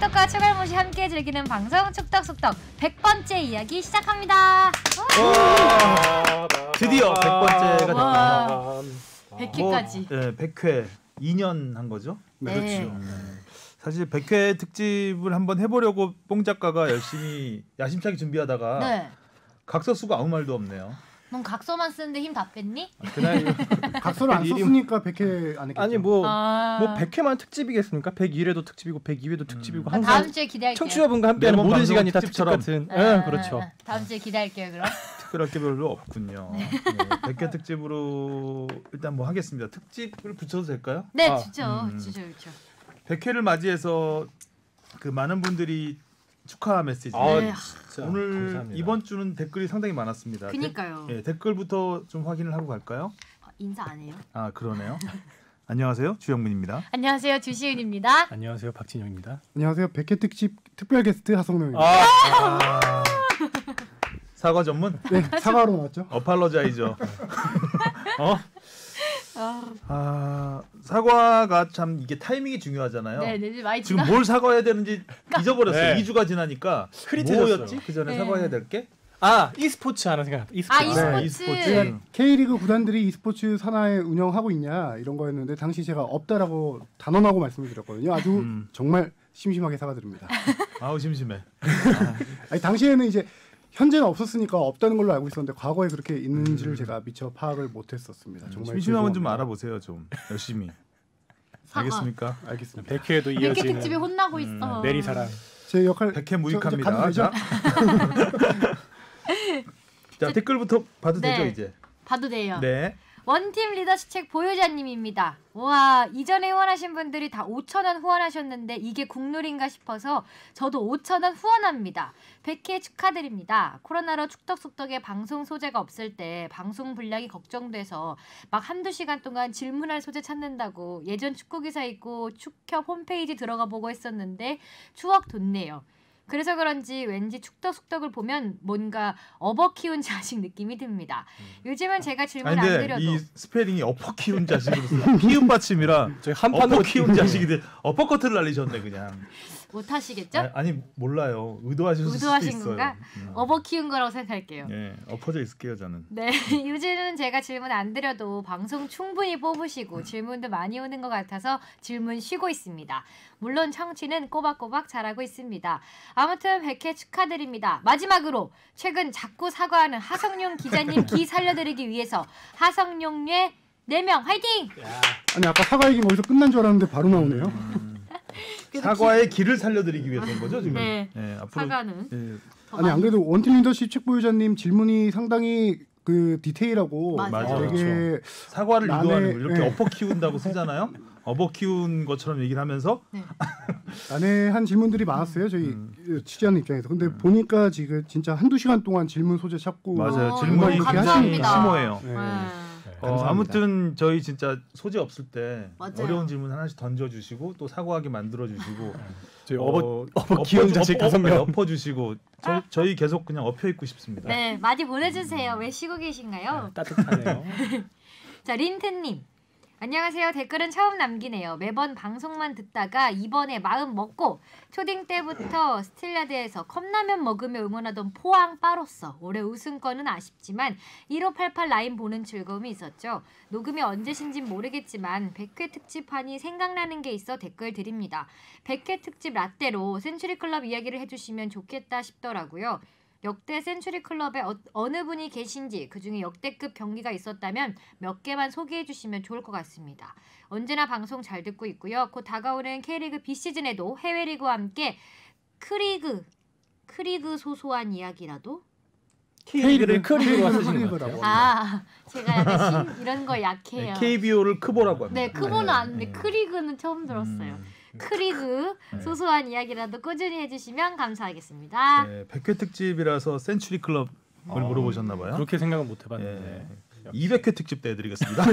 축덕과 추갈못이 함께 즐기는 방송 축덕숙덕 100번째 이야기 시작합니다. 드디어 100번째가 됐다. 100회까지. 네, 100회 2년 한 거죠? 네. 그렇죠. 사실 100회 특집을 한번 해보려고 뽕 작가가 열심히 야심차게 준비하다가 네. 각서수가 아무 말도 없네요. 넌 각서만 쓰는데 힘 다 뺐니? 그날 각서를 안 썼으니까 100회 안 했겠죠. 아니 뭐 100회만 특집이겠습니까? 101회도 특집이고 102회도 특집이고 항상 다음 주에 기대할게요. 청취자분과 함께하는 모든 시간이 다 특집 같은. 그렇죠. 다음 주에 기대할게요. 그럼. 특별할 게 별로 없군요. 네. 100회 특집으로 일단 뭐 하겠습니다. 특집을 붙여도 될까요? 네, 좋죠. 좋죠. 100회를 맞이해서 그 많은 분들이 축하 메시지. 네. 오늘 감사합니다. 이번 주는 댓글이 상당히 많았습니다. 그니까요. 댓글부터 좀 확인을 하고 갈까요? 인사 안 해요? 아 그러네요. 안녕하세요, 주영민입니다. 안녕하세요, 주시은입니다. 안녕하세요, 박진영입니다. 안녕하세요. 100회 특집 특별 게스트 하성룡입니다. 사과 전문? 네, 사과로 나왔죠. 어팔로자이저. 사과가 참 이게 타이밍이 중요하잖아요. 네, 많이 지금 뭘 사과해야 되는지 잊어버렸어요. 네. 2주가 지나니까 흐릿해졌어요. 뭐였지? 그 전에 네. 사과해야 될 게? e스포츠 하나 생각났다. e스포츠. K리그 구단들이 e스포츠 산하에 운영하고 있냐 이런 거였는데 당시 제가 없다라고 단언하고 말씀을 드렸거든요. 아주 정말 심심하게 사과드립니다. 아우 심심해. 아니, 당시에는 이제 현재는 없었으니까 없다는 걸로 알고 있었는데 과거에 그렇게 있는지를 제가 미처 파악을 못했었습니다. 정말 심심하면 좀 죄송합니다. 알아보세요. 좀 열심히. 사과. 알겠습니까? 알겠습니다. 100회에도 100회 이어지는 특집에 혼나고 있어. 내리사랑. 제 역할 100회 무익합니다. 가도 되죠? 자 댓글부터 봐도 네. 되죠 이제. 봐도 돼요. 네. 원팀 리더십 책 보유자님입니다. 와, 이전에 후원하신 분들이 다 5,000원 후원하셨는데 이게 국룰인가 싶어서 저도 5,000원 후원합니다. 100회 축하드립니다. 코로나로 축덕숙덕에 방송 소재가 없을 때 방송 분량이 걱정돼서 막 한두 시간 동안 질문할 소재 찾는다고 예전 축구 기사 읽고 축협 홈페이지 들어가 보고 했었는데 추억 돋네요. 그래서 그런지 왠지 축덕숙덕을 보면 뭔가 업어 키운 자식 느낌이 듭니다. 요즘은 제가 질문 안 근데 드려도 이 스페링이 어퍼 키운 자식으로 써. 키운 받침이라 저희 한판으로 어퍼 키운 자식이들 어퍼커트를 날리셨네 그냥. 못하시겠죠? 아니 몰라요. 의도하실 수도 의도하신 있어요. 건가? 업어 키운 거라고 생각할게요. 예, 엎어져 있을게요 저는. 네, 요즘은 제가 질문 안 드려도 방송 충분히 뽑으시고 질문도 많이 오는 것 같아서 질문 쉬고 있습니다. 물론 청취는 꼬박꼬박 잘하고 있습니다. 아무튼 100회 축하드립니다. 마지막으로 최근 자꾸 사과하는 하성룡 기자님 기 살려드리기 위해서 하성룡의 4명 화이팅! 아니 아까 사과 얘기 거기서 끝난 줄 알았는데 바로 나오네요. 사과의 길을 살려드리기 위해서인 거죠 지금. 네, 예, 앞으로 사과는 예, 아니 안 그래도 원팀 리더십 책 보유자님 질문이 상당히 그 디테일하고 맞아요. 되게 사과를 남의- 유도하는 거 이렇게 네. 엎어 키운다고 쓰잖아요. 업어 키운 것처럼 얘기를 하면서 난해한 질문들이 많았어요. 저희 취재하는 입장에서. 근데 보니까 지금 진짜 한두 시간 동안 질문 소재 찾고 맞아요. 질문이 질문이 그렇게 감사합니다. 하시니까 심오해요. 네. 어, 아무튼 저희 진짜 소재 없을 때 맞아요. 어려운 질문 하나씩 던져주시고 또 사과하게 만들어주시고 저희 업어 키운 자식 5명. 엎어주시고 저희 계속 그냥 엎여 있고 싶습니다. 네, 많이 보내주세요. 왜 쉬고 계신가요? 따뜻하네요. 자, 린트님. 안녕하세요. 댓글은 처음 남기네요. 매번 방송만 듣다가 이번에 마음 먹고 초딩 때부터 스틸야드에서 컵라면 먹으며 응원하던 포항 빠로써 올해 우승권은 아쉽지만 1588 라인 보는 즐거움이 있었죠. 녹음이 언제신진 모르겠지만 100회 특집판이 생각나는 게 있어 댓글 드립니다. 100회 특집 라떼로 센츄리클럽 이야기를 해주시면 좋겠다 싶더라고요. 역대 센츄리클럽에 어느 분이 계신지 그중에 역대급 경기가 있었다면 몇 개만 소개해 주시면 좋을 것 같습니다. 언제나 방송 잘 듣고 있고요. 곧 다가오는 K리그 B시즌에도 해외리그와 함께 크리그 소소한 이야기라도 K리그를 크리그로 K리그를 쓰시는 것 크리그라고. 같아요. 제가 약간 이런 거 약해요. KBO를 크보라고 합니다. 네, 크보는 아는데 크리그는 처음 들었어요. 크리그 소소한 이야기라도 꾸준히 해주시면 감사하겠습니다. 네, 100회 특집이라서 센츄리 클럽을 물어보셨나 봐요. 그렇게 생각은 못 해봤는데. 200회 특집 때 해드리겠습니다.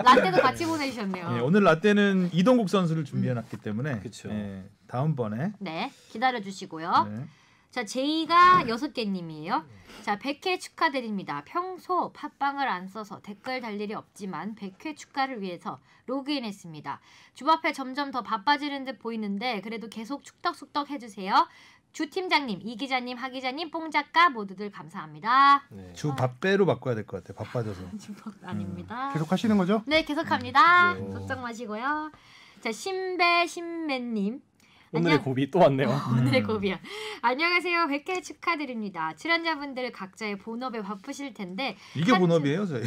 라떼도 같이 보내주셨네요. 예, 오늘 라떼는 이동국 선수를 준비해놨기 때문에 그쵸. 예, 다음번에 네, 기다려주시고요. 네. 자, 제이가 6개님이에요. 자, 100회 축하드립니다. 평소 팟빵을 안 써서 댓글 달 일이 없지만 100회 축하를 위해서 로그인했습니다. 주바페 점점 더 바빠지는 듯 보이는데 그래도 계속 축덕숙덕 해주세요. 주 팀장님, 이 기자님, 하 기자님, 뽕 작가 모두들 감사합니다. 네. 주 밥배로 바꿔야 될 것 같아. 바빠져서. 주먹 아닙니다. 계속 하시는 거죠? 네, 계속합니다. 네. 걱정 마시고요. 자, 신매님. 오늘의 고비 또 왔네요. 오늘의 고비야. 안녕하세요. 100회 축하드립니다. 출연자분들 각자의 본업에 바쁘실 텐데 이게 본업이에요, 저희.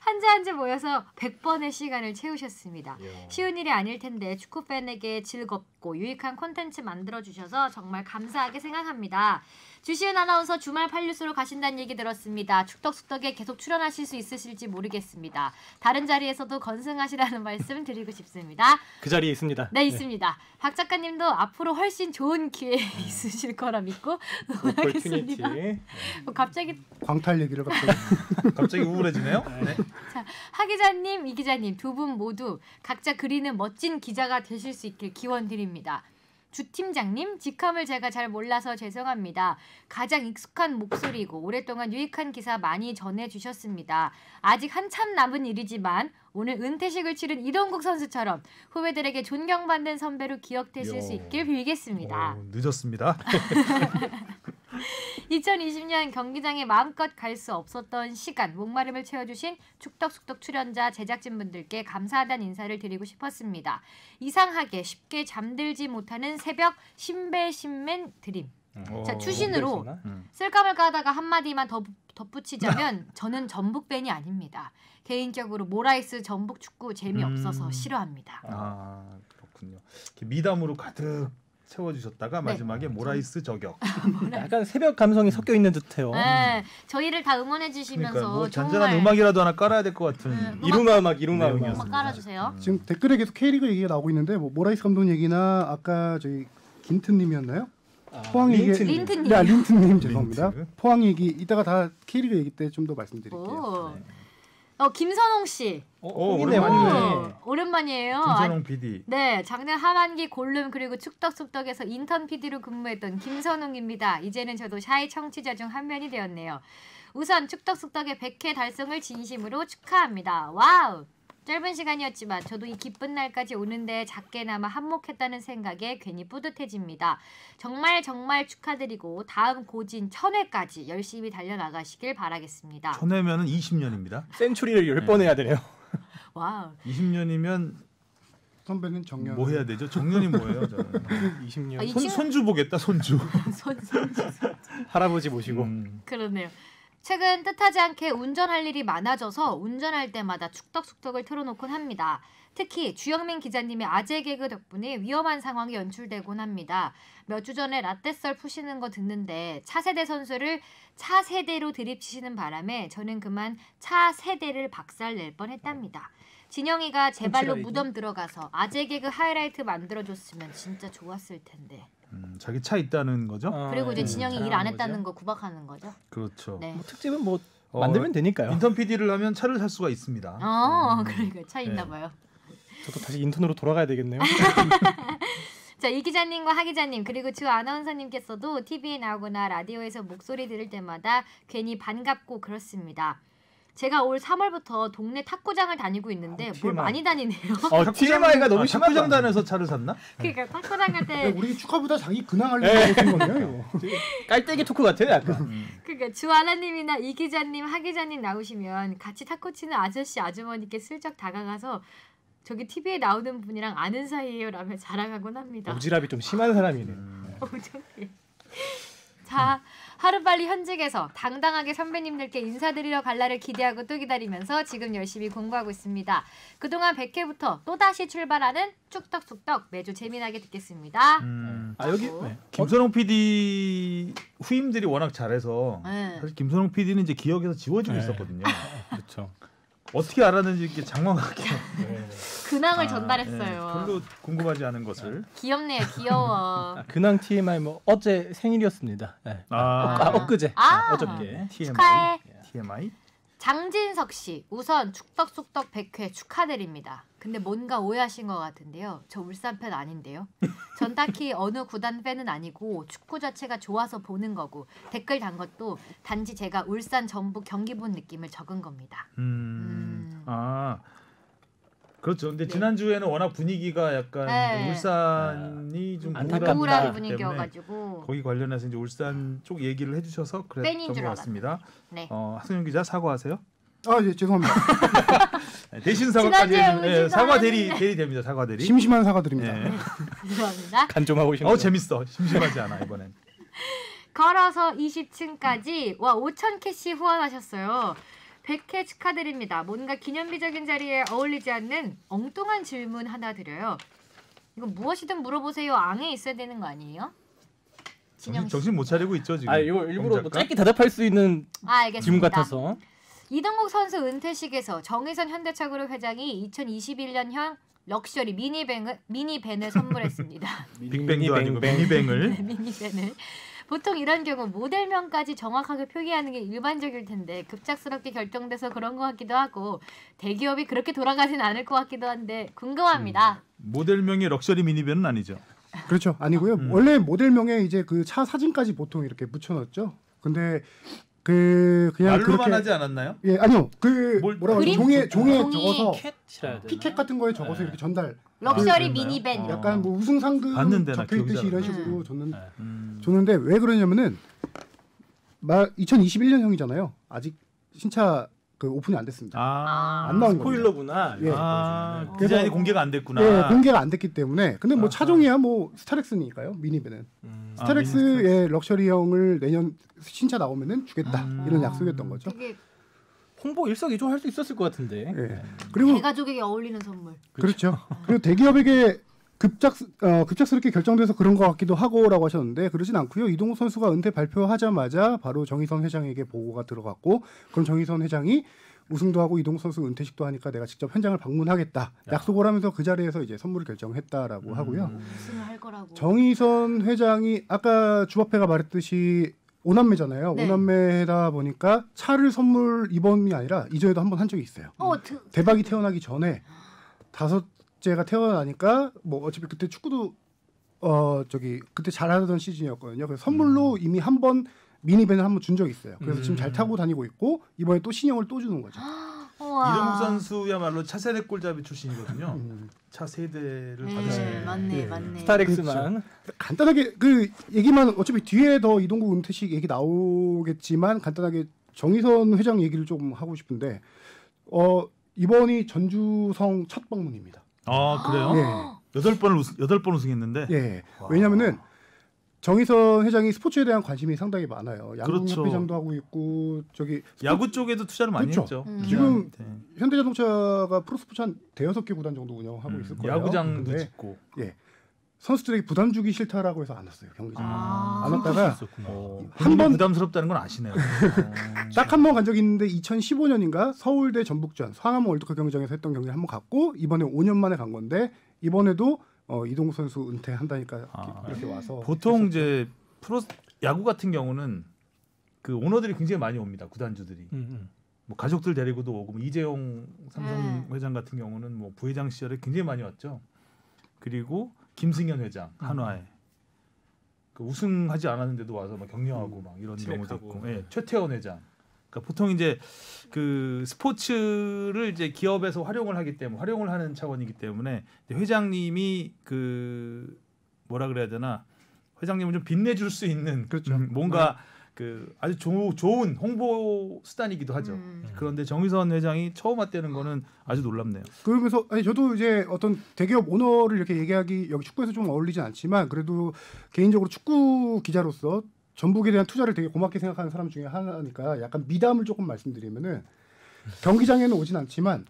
한주 모여서 100번의 시간을 채우셨습니다. 쉬운 일이 아닐 텐데 축구 팬에게 즐겁고 유익한 콘텐츠 만들어 주셔서 정말 감사하게 생각합니다. 주시은 아나운서 주말 판류수로 가신다는 얘기 들었습니다. 축덕숙덕에 계속 출연하실 수 있으실지 모르겠습니다. 다른 자리에서도 건승하시라는 말씀 드리고 싶습니다. 그 자리에 있습니다. 네, 있습니다. 박 작가님도 앞으로 훨씬 좋은 기회 있으실 거라 믿고 오퍼튜니티. 응원하겠습니다. 갑자기 광탈 얘기를 갑자기. 갑자기 우울해지네요. 네. 자, 하 기자님, 이 기자님 두 분 모두 각자 그리는 멋진 기자가 되실 수 있길 기원드립니다. 주 팀장님, 직함을 제가 잘 몰라서 죄송합니다. 가장 익숙한 목소리고 오랫동안 유익한 기사 많이 전해주셨습니다. 아직 한참 남은 일이지만 오늘 은퇴식을 치른 이동국 선수처럼 후배들에게 존경받는 선배로 기억되실 수 있길 빌겠습니다. 늦었습니다. 2020년 경기장에 마음껏 갈 수 없었던 시간 목마름을 채워주신 축덕숙덕 출연자 제작진분들께 감사하다는 인사를 드리고 싶었습니다. 이상하게 쉽게 잠들지 못하는 새벽 신배신맨 드림. 자, 추신으로 쓸까 말까 하다가 한마디만 더 덧붙이자면 저는 전북 팬이 아닙니다. 개인적으로 모라이스 전북 축구 재미없어서 싫어합니다. 아, 그렇군요. 이렇게 미담으로 가득 채워주셨다가 마지막에 모라이스 저격. 약간 새벽 감성이 섞여 있는 듯해요. 네, 저희를 다 응원해 주시면서 그러니까 뭐 정말 잔잔한 음악이라도 하나 깔아야 될 것 같은. 이루마 음악 음악이었습니다. 깔아주세요. 지금 댓글에 계속 K리그 얘기가 나오고 있는데 뭐 모라이스 감독 얘기나 아까 저희 긴트님이었나요? 포항 얘기. 린트님. 네, 린트님 죄송합니다. 린트. 포항 얘기 이따가 다 K리그 얘기 때 좀 더 말씀드릴게요. 오. 김선홍 씨. 오랜만이네. 오랜만이에요. 김선홍 PD. 네, 작년 하반기 골룸 그리고 축덕숙덕에서 인턴 PD로 근무했던 김선웅입니다. 이제는 저도 샤이 청취자 중 한 명이 되었네요. 우선 축덕숙덕의 100회 달성을 진심으로 축하합니다. 와우! 짧은 시간이었지만 저도 이 기쁜 날까지 오는데 작게나마 한몫했다는 생각에 괜히 뿌듯해집니다. 정말 축하드리고 다음 고진 1000회까지 열심히 달려나가시길 바라겠습니다. 1000회면은 20년입니다. 센츄리를 10번 해야 되네요. 와우. 20년이면 선배는 정년. 뭐 해야 되죠? 정년이 뭐예요? 저는. 20년. 아, 이 손주 보겠다, 손주. 할아버지 모시고. 그렇네요. 최근 뜻하지 않게 운전할 일이 많아져서 운전할 때마다 축덕숙덕을 틀어놓곤 합니다. 특히 주영민 기자님의 아재 개그 덕분에 위험한 상황이 연출되곤 합니다. 몇 주 전에 라떼썰 푸시는 거 듣는데 차세대 선수를 차세대로 드립치시는 바람에 저는 그만 차세대를 박살낼 뻔했답니다. 진영이가 제 발로 펀치라이드. 무덤 들어가서 아재 개그 하이라이트 만들어줬으면 진짜 좋았을 텐데. 자기 차 있다는 거죠? 그리고 이제 네. 진영이 일 잘하는 안 했다는 거죠. 거 구박하는 거죠. 그렇죠. 네. 뭐 특집은 뭐 만들면 되니까요. 인턴 PD를 하면 차를 살 수가 있습니다. 그러니까 차 있나 네. 봐요. 저도 다시 인턴으로 돌아가야 되겠네요. 자, 이 기자님과 하 기자님 그리고 주 아나운서님께서도 TV에 나오거나 라디오에서 목소리 들을 때마다 괜히 반갑고 그렇습니다. 제가 올 3월부터 동네 탁구장을 다니고 있는데 뭘 TMI. 많이 다니네요. TMI가 너무 심하다. 탁구장 다녀서 차를 샀나? 그러니까 탁구장 갈 야, 때 우리 축구보다 자기 근황하려고 하는 거네요. 이거. 깔때기 토크 같아요, 약간. 그러니까 주 아나님이나 이 기자님, 하 기자님 나오시면 같이 탁구 치는 아저씨 아주머니께 슬쩍 다가가서 저기 TV에 나오는 분이랑 아는 사이예요라며 자랑하곤 합니다. 오지랖이 좀 심한 사람이네. 자, 하루빨리 현직에서 당당하게 선배님들께 인사드리러 갈 날을 기대하고 또 기다리면서 지금 열심히 공부하고 있습니다. 그동안 100회부터 또다시 출발하는 축덕숙덕 매주 재미나게 듣겠습니다. 아 여기 네. 김선홍 PD 후임들이 워낙 잘해서 네. 사실 김선홍 PD는 이제 기억에서 지워지고 네. 있었거든요. 그렇죠. 어떻게 알았는지 이렇게 장황하게 근황을 네, 전달했어요. 별로 궁금하지 않은 것을. 귀엽네요, 귀여워. 아, 근황 TMI 뭐 어제 생일이었습니다. 네. 엊그제. 아. 어저께. 축하해. TMI. 장진석 씨, 우선 축덕숙덕 100회 축하드립니다. 근데 뭔가 오해하신 것 같은데요. 저 울산 팬 아닌데요. 전 딱히 어느 구단 팬은 아니고 축구 자체가 좋아서 보는 거고 댓글 단 것도 단지 제가 울산 전북 경기 본 느낌을 적은 겁니다. 아 그렇죠. 근데 네. 지난주에는 워낙 분위기가 약간 네. 울산이 좀 안타깝다. 우울한 때문에 분위기여가지고 거기 관련해서 이제 울산 쪽 얘기를 해주셔서 팬인 그랬던 줄 것 같습니다. 네. 하승윤 기자 사과하세요. 아, 예, 죄송합니다. 대신 사과까지 지난주에 해주면 울지도 사과 않았는데. 대리 됩니다. 사과 대리. 심심한 사과드립니다. 네. 죄송합니다. 간종하고 싶네요. 재밌어. 심심하지 않아 이번엔. 걸어서 20층까지 와 5,000캐시 후원하셨어요. 100회 축하드립니다. 뭔가 기념비적인 자리에 어울리지 않는 엉뚱한 질문 하나 드려요. 이건 무엇이든 물어보세요. 앙에 있어야 되는 거 아니에요? 진영 씨. 정신 못 차리고 있죠 지금. 아 이거 일부러 뭐 작가? 짧게 대답할 수 있는 알겠습니다. 질문 같아서. 이동국 선수 은퇴식에서 정의선 현대차그룹 회장이 2021년형 럭셔리 미니밴을 선물했습니다. 빅뱅도 아니고 미니뱅을. 네, 미니밴을. 보통 이런 경우 모델명까지 정확하게 표기하는 게 일반적일 텐데 급작스럽게 결정돼서 그런 것 같기도 하고 대기업이 그렇게 돌아가진 않을 것 같기도 한데 궁금합니다. 모델명의 럭셔리 미니밴은 아니죠. 그렇죠. 아니고요. 원래 모델명에 이제 그 차 사진까지 보통 이렇게 붙여넣었죠. 근데 그냥 말로만 그렇게 하지 않았나요? 예, 아니요. 뭐라고 그림? 종이에 종이. 적어서 캣이라 피켓 같은 거에 적어서 이렇게 전달. 럭셔리 그랬나요? 미니밴. 약간 뭐 우승 상금 봤는데 나 적혀 있듯이 기억이 이런 잘 안 식으로 네. 줬는데 왜 그러냐면은 2021년형이잖아요. 아직 신차 그 오픈이 안 됐습니다. 안 나온 겁니다. 스포일러구나. 예. 디자인이 공개가 안 됐구나. 예, 공개가 안 됐기 때문에. 근데 뭐 아하. 차종이야 뭐 스타렉스니까요. 미니밴은. 스타렉스의 럭셔리형을 내년 신차 나오면은 주겠다. 이런 약속이었던 거죠. 되게 홍보 일석이조 할 수 있었을 것 같은데. 예. 그리고 대가족에게 어울리는 선물. 그렇죠. 그리고 대기업에게 급작스럽게 결정돼서 그런 것 같기도 하고라고 하셨는데 그러진 않고요. 이동욱 선수가 은퇴 발표하자마자 바로 정의선 회장에게 보고가 들어갔고 그럼 정의선 회장이 우승도 하고 이동욱 선수 은퇴식도 하니까 내가 직접 현장을 방문하겠다 약속을 하면서 그 자리에서 이제 선물을 결정했다라고 하고요. 우승을 할 거라고. 정의선 회장이 아까 주바페가 말했듯이 오남매잖아요. 네. 오남매다 보니까 차를 선물 이번이 아니라 이전에도 한번 한 적이 있어요. 대박이 태어나기 전에 다섯째가 태어나니까 뭐 어차피 그때 축구도 그때 잘하던 시즌이었거든요. 그래서 선물로 이미 한 번 미니밴을 한번 준 적이 있어요. 그래서 지금 잘 타고 다니고 있고 이번에 또 신형을 또 주는 거죠. 우와. 이동국 선수야말로 차세대 골잡이 출신이거든요. 차세대를 받으신 네, 맞네, 맞네. 스타렉스만. 간단하게 그 얘기만 어차피 뒤에 더 이동국 은퇴식 얘기 나오겠지만 간단하게 정의선 회장 얘기를 좀 하고 싶은데 이번이 전주성 첫 방문입니다. 아 그래요? 예. 8번 우승했는데. 예. 와. 왜냐면은 정의선 회장이 스포츠에 대한 관심이 상당히 많아요. 양궁협회장도 그렇죠. 하고 있고 야구 쪽에도 투자를 많이 그렇죠. 했죠. 지금 네. 현대자동차가 프로스포츠 한 대여섯 개 구단 정도 운영하고 있을 거예요. 야구장도 근데 짓고. 선수들에게 부담 주기 싫다라고 해서 안 왔어요. 경기장. 안 왔다가 한 한 번 번- 부담스럽다는 건 아시네요. 딱 한 번 간 적이 있는데 2015년인가 서울대 전북전 서남원 월드컵 경기장에서 했던 경기를 한번 갔고 이번에 5년 만에 간 건데 이번에도 이동욱 선수 은퇴한다니까 이렇게 와서 보통 이제 프로 야구 같은 경우는 그 오너들이 굉장히 많이 옵니다. 구단주들이. 뭐 가족들 데리고도 오고 뭐 이재용 삼성 회장 같은 경우는 뭐 부회장 시절에 굉장히 많이 왔죠. 그리고 김승현 회장 한화에 그 우승하지 않았는데도 와서 막 격려하고 막 이런 경우도 치맥하고. 있고. 예, 최태원 회장. 그러니까 보통 이제 그 스포츠를 이제 기업에서 활용을 하기 때문에 활용을 하는 차원이기 때문에 회장님이 그 뭐라 그래야 되나 회장님은 좀 빛내줄 수 있는 그렇죠. 뭔가 그 아주 좋은 홍보 수단이기도 하죠. 그런데 정의선 회장이 처음 왔다는 거는 아주 놀랍네요. 그러면서 저도 이제 어떤 대기업 오너를 이렇게 얘기하기 여기 축구에서 좀 어울리진 않지만 그래도 개인적으로 축구 기자로서 전북에 대한 투자를 되게 고맙게 생각하는 사람 중에 하나니까 약간 미담을 조금 말씀드리면은 경기장에는 오진 않지만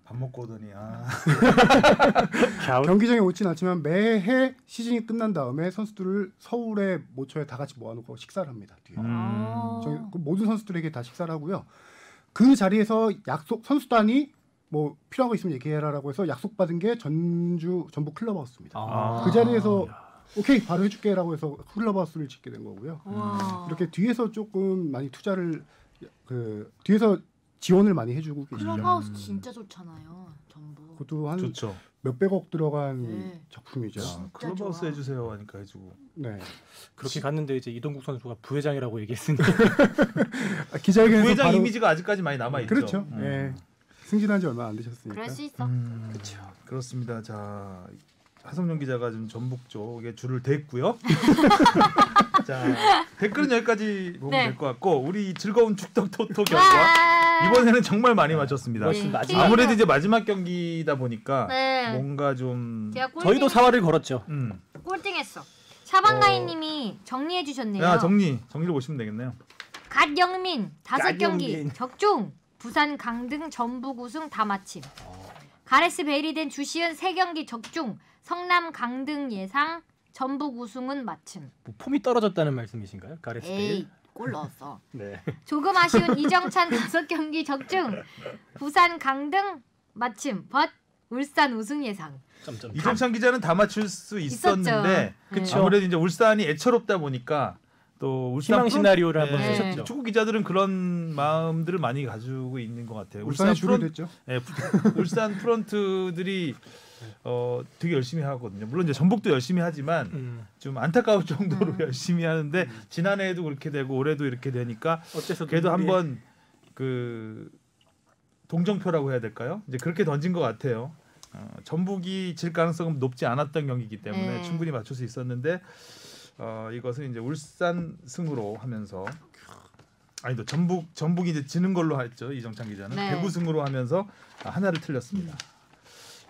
밥 먹고 오더니 경기장에 오진 않지만 매해 시즌이 끝난 다음에 선수들을 서울의 모처에 다 같이 모아놓고 식사를 합니다. 뒤에. 그 모든 선수들에게 다 식사를 하고요. 그 자리에서 선수단이 뭐 필요한 거 있으면 얘기해라라고 해서 약속받은 게 전북 클럽하우스입니다. 그 자리에서 오케이 바로 해줄게라고 해서 클럽하우스를 짓게 된 거고요. 와. 이렇게 뒤에서 조금 많이 투자를 뒤에서 지원을 많이 해주고 계시죠. 클럽하우스 진짜 좋잖아요. 전부. 그것도 한 좋죠. 몇백억 들어간 네. 작품이죠. 클럽하우스 좋아. 해주세요 하니까 해주고. 네. 그렇게 갔는데 이제 이동국 선수가 부회장이라고 얘기했으니 기자회견에서 부회장 바로 이미지가 아직까지 많이 남아 있죠. 그렇죠. 예. 승진한 지 얼마 안 되셨으니까. 그럴 수 있어. 그렇죠. 그렇습니다. 자, 하성룡 기자가 지금 전북 쪽에 줄을 댔고요. 자, 댓글은 여기까지 보면 네. 될 것 같고 우리 즐거운 축덕 토토 결과 와! 이번에는 정말 많이 맞췄습니다. 네. 마지막. 아무래도 이제 마지막 경기다 보니까 네. 뭔가 좀 제가 꼴등, 저희도 사활을 걸었죠. 꼴등했어. 샤방가이님이 정리해 주셨네요. 야 정리를 보시면 되겠네요. 갓영민 5경기 갓영민. 적중. 부산 강등 전북 우승 다 마침. 가레스 베일이 된 주시은 3경기 적중. 성남 강등 예상. 전북 우승은 마침. 뭐 폼이 떨어졌다는 말씀이신가요? 가레스 베일? 에이 골 넣었어. 네. 조금 아쉬운 이정찬 5경기 적중. 부산 강등 마침. 벗 울산 우승 예상. 점점. 이정찬 기자는 다 맞출 수 있었는데 그쵸. 아무래도 이제 울산이 애처롭다 보니까 또 울산 희망 시나리오를 한번 네. 쓰셨죠. 축구 기자들은 그런 마음들을 많이 가지고 있는 것 같아요. 울산이 줄을 댔죠. 울산 프런트들이 되게 열심히 하거든요. 물론 이제 전북도 열심히 하지만 좀 안타까울 정도로 열심히 하는데 지난해에도 그렇게 되고 올해도 이렇게 되니까 어째서 그래도 우리- 한번 그 동정표라고 해야 될까요? 이제 그렇게 던진 것 같아요. 전북이 질 가능성은 높지 않았던 경기이기 때문에 충분히 맞출 수 있었는데 이것은 이제 울산 승으로 하면서 아니도 전북이 이제 지는 걸로 했죠. 이정찬 기자는 네. 대구 승으로 하면서 하나를 틀렸습니다.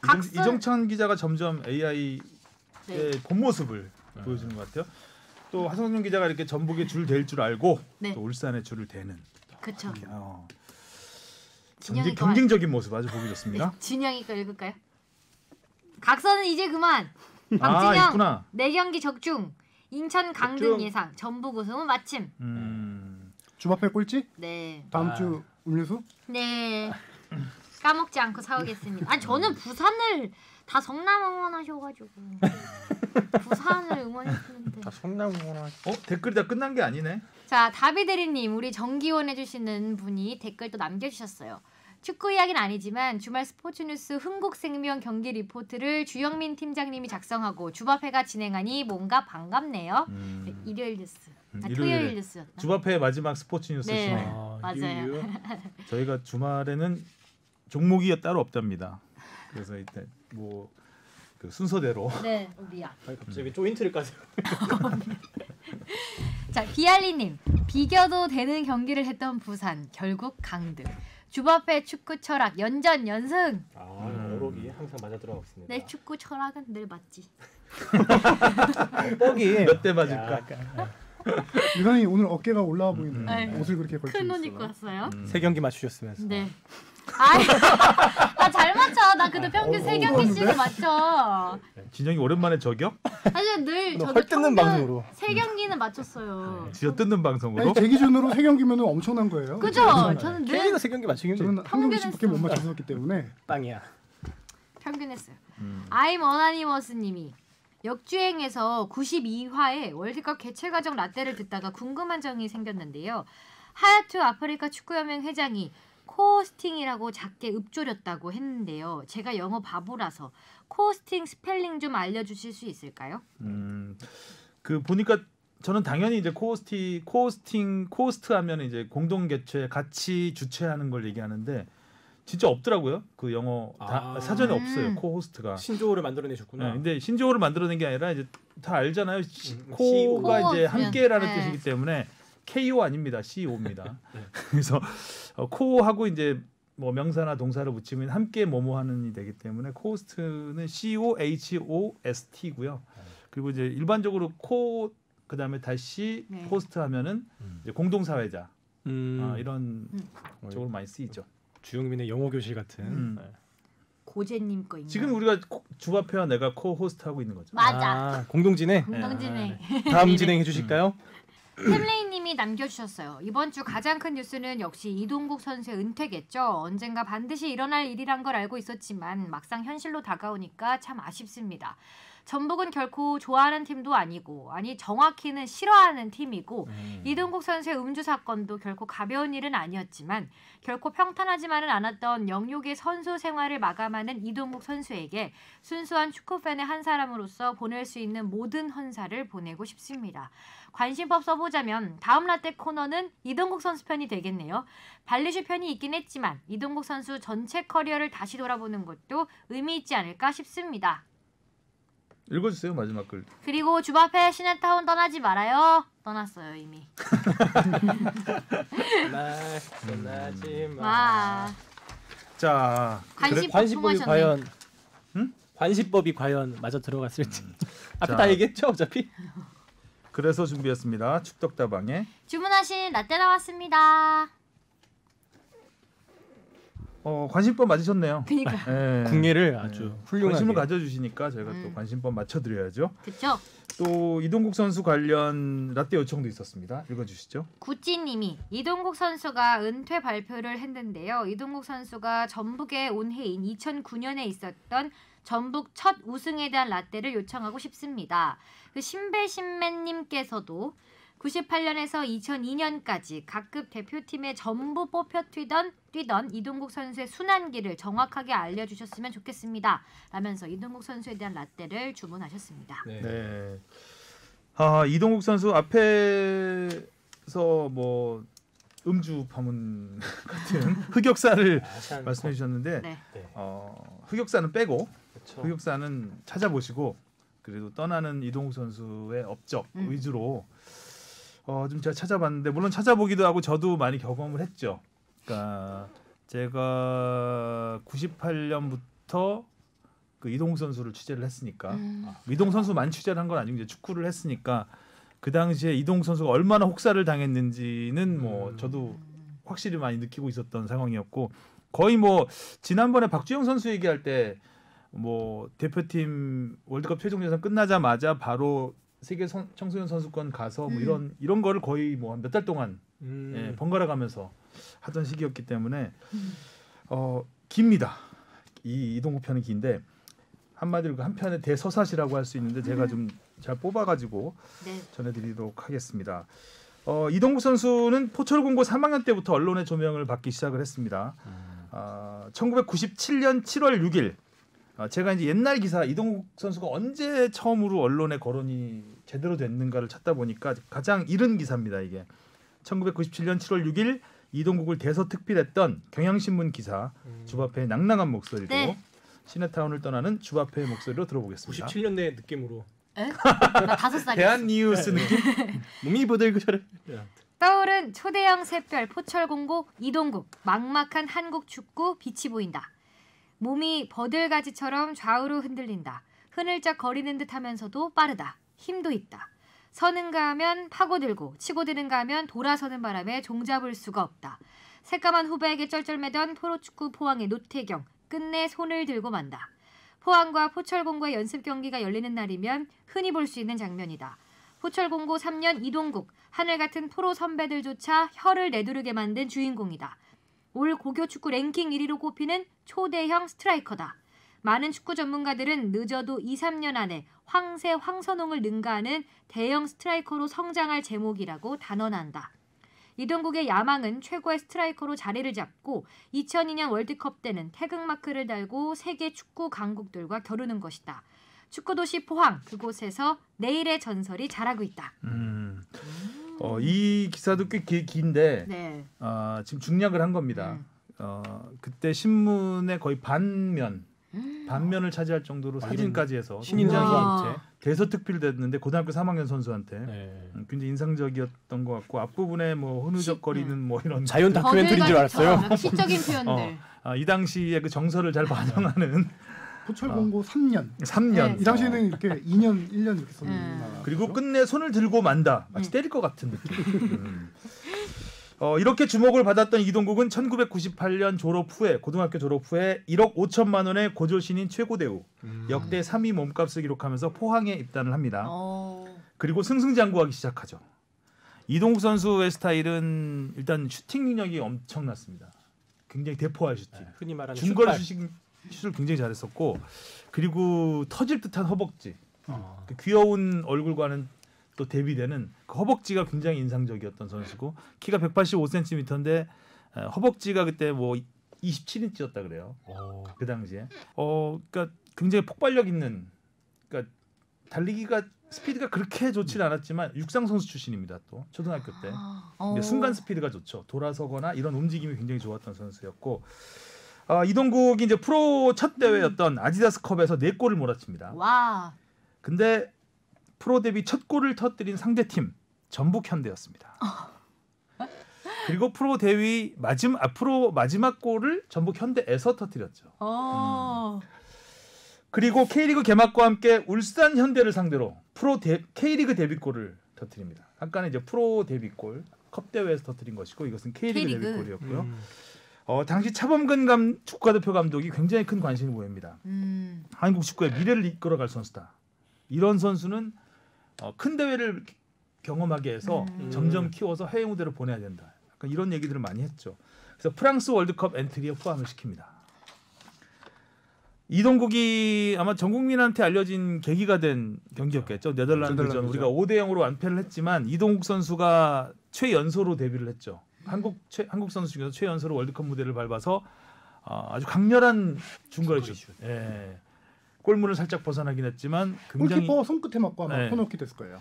각설- 이정찬 기자가 점점 AI의 네. 본 모습을 보여주는 것 같아요. 또 하성룡 기자가 이렇게 전북에 줄 댈 줄 알고 네. 또 울산에 줄을 대는 그쵸. 굉장히 진영이 거 경쟁적인 모습 아주 보기 좋습니다. 진영이 거 읽을까요? 각서는 이제 그만. 아 박진영 있구나. 4경기 적중. 인천 강등 적중. 예상. 전북 우승은 마침. 주바페 꼴찌? 네. 다음 주 음료수? 네. 까먹지 않고 사오겠습니다. 저는 부산을 다 성남 응원하셔가지고 부산을 응원했는데. 다 성남구나. 댓글이 다 끝난 게 아니네. 자, 다비대리님 우리 정기원 해주시는 분이 댓글 또 남겨주셨어요. 축구 이야기는 아니지만 주말 스포츠뉴스 흥국생명 경기 리포트를 주영민 팀장님이 작성하고 주바페가 진행하니 뭔가 반갑네요. 일요일 뉴스. 토요일 뉴스였나? 주바페 마지막 스포츠 뉴스 네. 진행. 맞아요. 저희가 주말에는 종목이 따로 없답니다. 그래서 이때 그 순서대로 네, 우리야. 갑자기 조인트를 까세요. 자, 비알리님 비겨도 되는 경기를 했던 부산 결국 강등. 주바페 축구 철학 연전 연승. 어록이 항상 맞아 들어가고 있습니다. 내 축구 철학은 늘 맞지. 뻑이 몇 대 맞을까? 유난히 오늘 어깨가 올라와 보이는 네. 옷을 그렇게 걸쳐 큰 옷 있어요. 입고 왔어요. 세 경기 맞추셨으면서. 네. 잘 맞춰. 나 그래도 평균 3경기씩은 맞춰. 진영이 오랜만에 저격? 사실 늘 저도 헐뜯는 방송으로. 3경기는 맞췄어요. 쥐어뜯는 방송으로? 아니, 제 기준으로 3경기면 엄청난 거예요. 그죠? 저는 늘 K리가 세 경기 맞추긴 저는 한 경기씩밖에 못 평균했어. 맞췄었기 때문에 빵이야. 평균했어요. 아임 어나니머스님이 역주행에서 92화에 월드컵 개최 과정 라떼를 듣다가 궁금한 점이 생겼는데요. 하야투 아프리카 축구연맹 회장이 코호스팅이라고 작게 읊조렸다고 했는데요. 제가 영어 바보라서 코호스팅 스펠링 좀 알려주실 수 있을까요? 그 보니까 저는 당연히 이제 코호스트 하면 이제 공동 개최 같이 주최하는 걸 얘기하는데 진짜 없더라고요. 그 영어 사전에 없어요. 코호스트가. 신조어를 만들어내셨구나. 네, 근데 신조어를 만들어낸 게 아니라 이제 다 알잖아요. 코가 CO. 이제 함께라는 네. 뜻이기 때문에 KO 아닙니다. CO입니다. 그래서 코하고 이제 뭐 명사나 동사를 붙이면 함께 뭐뭐 하는이 되기 때문에 코호스트는 COHOST고요. 그리고 이제 일반적으로 그다음에 다시 네. 호스트 하면은 이제 공동 사회자 음. 이런 쪽으로 많이 쓰이죠. 주영민의 영어 교실 같은. 네. 고재님 거 있나요? 지금 우리가 주바페와 내가 코호스트 하고 있는 거죠. 맞아. 공동 진행. 공동진행. 다음 진행해 주실까요? 템레이님이 남겨주셨어요. 이번 주 가장 큰 뉴스는 역시 이동국 선수의 은퇴겠죠. 언젠가 반드시 일어날 일이란 걸 알고 있었지만 막상 현실로 다가오니까 참 아쉽습니다. 전북은 결코 좋아하는 팀도 아니고 아니 정확히는 싫어하는 팀이고 이동국 선수의 음주 사건도 결코 가벼운 일은 아니었지만 결코 평탄하지만은 않았던 영육의 선수 생활을 마감하는 이동국 선수에게 순수한 축구팬의 한 사람으로서 보낼 수 있는 모든 헌사를 보내고 싶습니다. 관심법 써보자면 다음 라떼 코너는 이동국 선수 편이 되겠네요. 발리슈 편이 있긴 했지만 이동국 선수 전체 커리어를 다시 돌아보는 것도 의미 있지 않을까 싶습니다. 읽어주세요 마지막 글. 그리고 주바페 시네타운 떠나지 말아요. 떠났어요 이미. 떠나지 마. 자, 관심법이 과연 응? 관심법이 과연 맞아 들어갔을지. 앞에 자, 다 얘기했죠 어차피. 그래서 준비했습니다. 축덕다방에 주문하신 라떼 나왔습니다. 관심법 맞으셨네요. 그니까. 예. 궁예를 아주 훌륭하게. 관심을 가져주시니까 저희가 또 관심법 맞춰드려야죠. 그렇죠. 또 이동국 선수 관련 라떼 요청도 있었습니다. 읽어주시죠. 구찌님이 이동국 선수가 은퇴 발표를 했는데요. 이동국 선수가 전북에 온 해인 2009년에 있었던 전북 첫 우승에 대한 라떼를 요청하고 싶습니다. 그 신배신맨님께서도 98년에서 2002년까지 각급 대표팀에 전부 뽑혀 뛰던 이동국 선수의 순환기를 정확하게 알려주셨으면 좋겠습니다. 라면서 이동국 선수에 대한 라떼를 주문하셨습니다. 네. 이동국 선수 앞에서 뭐 음주 파문 같은 흑역사를 말씀해 주셨는데 네. 흑역사는 빼고 그렇죠. 흑역사는 찾아보시고 그래도 떠나는 이동국 선수의 업적 위주로 좀 제가 찾아봤는데 물론 찾아보기도 하고 저도 많이 경험을 했죠. 그러니까 제가 98년부터 그 이동국 선수를 취재를 했으니까 이동국 선수만 취재를 한 건 아니고 이제 축구를 했으니까 그 당시에 이동국 선수가 얼마나 혹사를 당했는지는 뭐 저도 확실히 많이 느끼고 있었던 상황이었고 거의 뭐 지난번에 박주영 선수 얘기할 때 뭐 대표팀 월드컵 최종 예선 끝나자마자 바로 세계 청소년 선수권 가서 뭐 이런 거를 거의 뭐 몇 달 동안 번갈아 가면서 하던 시기였기 때문에 깁니다. 이 이동국 편은 긴데 한마디로 한 편의 대서사시라고 할 수 있는데 제가 좀 잘 뽑아가지고 전해드리도록 하겠습니다. 이동국 선수는 포철공고 3학년 때부터 언론의 조명을 받기 시작을 했습니다. 1997년 7월 6일 제가 이제 옛날 기사 이동국 선수가 언제 처음으로 언론에 거론이 제대로 됐는가를 찾다 보니까 가장 이른 기사입니다. 이게 1997년 7월 6일 이동국을 대서특필했던 경향신문 기사 주바페의 낭낭한 목소리로 시네타운을 떠나는 주바페의 목소리로 들어보겠습니다. 97년대 느낌으로. 에? 나 5살이었어. 대한뉴스 느낌? 몸이 부들그셔를. 떠오른 초대형 샛별 포철공고 이동국 막막한 한국 축구 빛이 보인다. 몸이 버들가지처럼 좌우로 흔들린다. 흐늘적 거리는 듯하면서도 빠르다. 힘도 있다. 서는가 하면 파고들고 치고드는가 하면 돌아서는 바람에 종잡을 수가 없다. 새까만 후배에게 쩔쩔매던 프로축구 포항의 노태경 끝내 손을 들고 만다. 포항과 포철공고의 연습 경기가 열리는 날이면 흔히 볼 수 있는 장면이다. 포철공고 3년 이동국 하늘 같은 프로 선배들조차 혀를 내두르게 만든 주인공이다. 올 고교축구 랭킹 1위로 꼽히는 초대형 스트라이커다. 많은 축구 전문가들은 늦어도 2-3년 안에 황새 황선홍을 능가하는 대형 스트라이커로 성장할 제목이라고 단언한다. 이동국의 야망은 최고의 스트라이커로 자리를 잡고 2002년 월드컵 때는 태극마크를 달고 세계 축구 강국들과 겨루는 것이다. 축구도시 포항 그곳에서 내일의 전설이 자라고 있다. 이 기사도 꽤 긴데 지금 중략을 한 겁니다. 그때 신문의 거의 반면을 차지할 정도로 사진까지 해서 신인 선수한테 대서특필됐는데 고등학교 3학년 선수한테 굉장히 인상적이었던 것 같고 앞부분에 뭐 흐느적거리는 뭐 이런 자연 다큐멘터리인 줄 알았어요. 시적인 표현들. 이 당시의 그 정서를 잘 반영하는 포철공고 3년. 네. 이 당시에는 이렇게 2년, 1년 이렇게 썼나. 그리고 끝내 손을 들고 만다. 마치 때릴 것 같은 느낌. 이렇게 주목을 받았던 이동국은 1998년 고등학교 졸업 후에 1억 5천만 원의 고졸신인 최고 대우, 역대 3위 몸값을 기록하면서 포항에 입단을 합니다. 그리고 승승장구하기 시작하죠. 이동국 선수의 스타일은 일단 슈팅 능력이 엄청났습니다. 굉장히 대포할 슈팅. 흔히 말하는 중거리 슛을 굉장히 잘했었고 그리고 터질 듯한 허벅지. 그 귀여운 얼굴과는 또 대비되는 그 허벅지가 굉장히 인상적이었던 선수고 키가 185cm인데 허벅지가 그때 뭐 27인치였다 그래요. 그 당시에. 그러니까 굉장히 폭발력 있는, 그러니까 달리기가 스피드가 그렇게 좋지는 않았지만 육상 선수 출신입니다. 또 초등학교 때. 근데 순간 스피드가 좋죠. 돌아서거나 이런 움직임이 굉장히 좋았던 선수였고, 이동국이 이제 프로 첫 대회였던 아디다스컵에서 4골을 몰아칩니다. 와. 근데 프로 데뷔 첫 골을 터뜨린 상대팀 전북 현대였습니다. 그리고 프로 데뷔 마지막 골을 전북 현대에서 터뜨렸죠. 그리고 K리그 개막과 함께 울산 현대를 상대로 K리그 데뷔골을 터뜨립니다. 아까는 이제 프로 데뷔골 컵 대회에서 터뜨린 것이고 이것은 K리그 데뷔골이었고요. 당시 차범근 축구대표 감독이 굉장히 큰 관심을 보입니다. 한국 축구의 미래를 이끌어갈 선수다. 이런 선수는 큰 대회를 경험하게 해서 점점 키워서 해외 무대로 보내야 된다. 약간 이런 얘기들을 많이 했죠. 그래서 프랑스 월드컵 엔트리에 포함을 시킵니다. 이동국이 아마 전 국민한테 알려진 계기가 된 경기였겠죠. 네덜란드전 우리가 5대0으로 완패를 했지만 이동국 선수가 최연소로 데뷔를 했죠. 한국 선수 중에서 최연소로 월드컵 무대를 밟아서 아주 강렬한 중거리 슛. 예. 골문을 살짝 벗어나긴 했지만 굉장히 골키퍼 손끝에 맞고 아마 코너킥 됐을 거예요.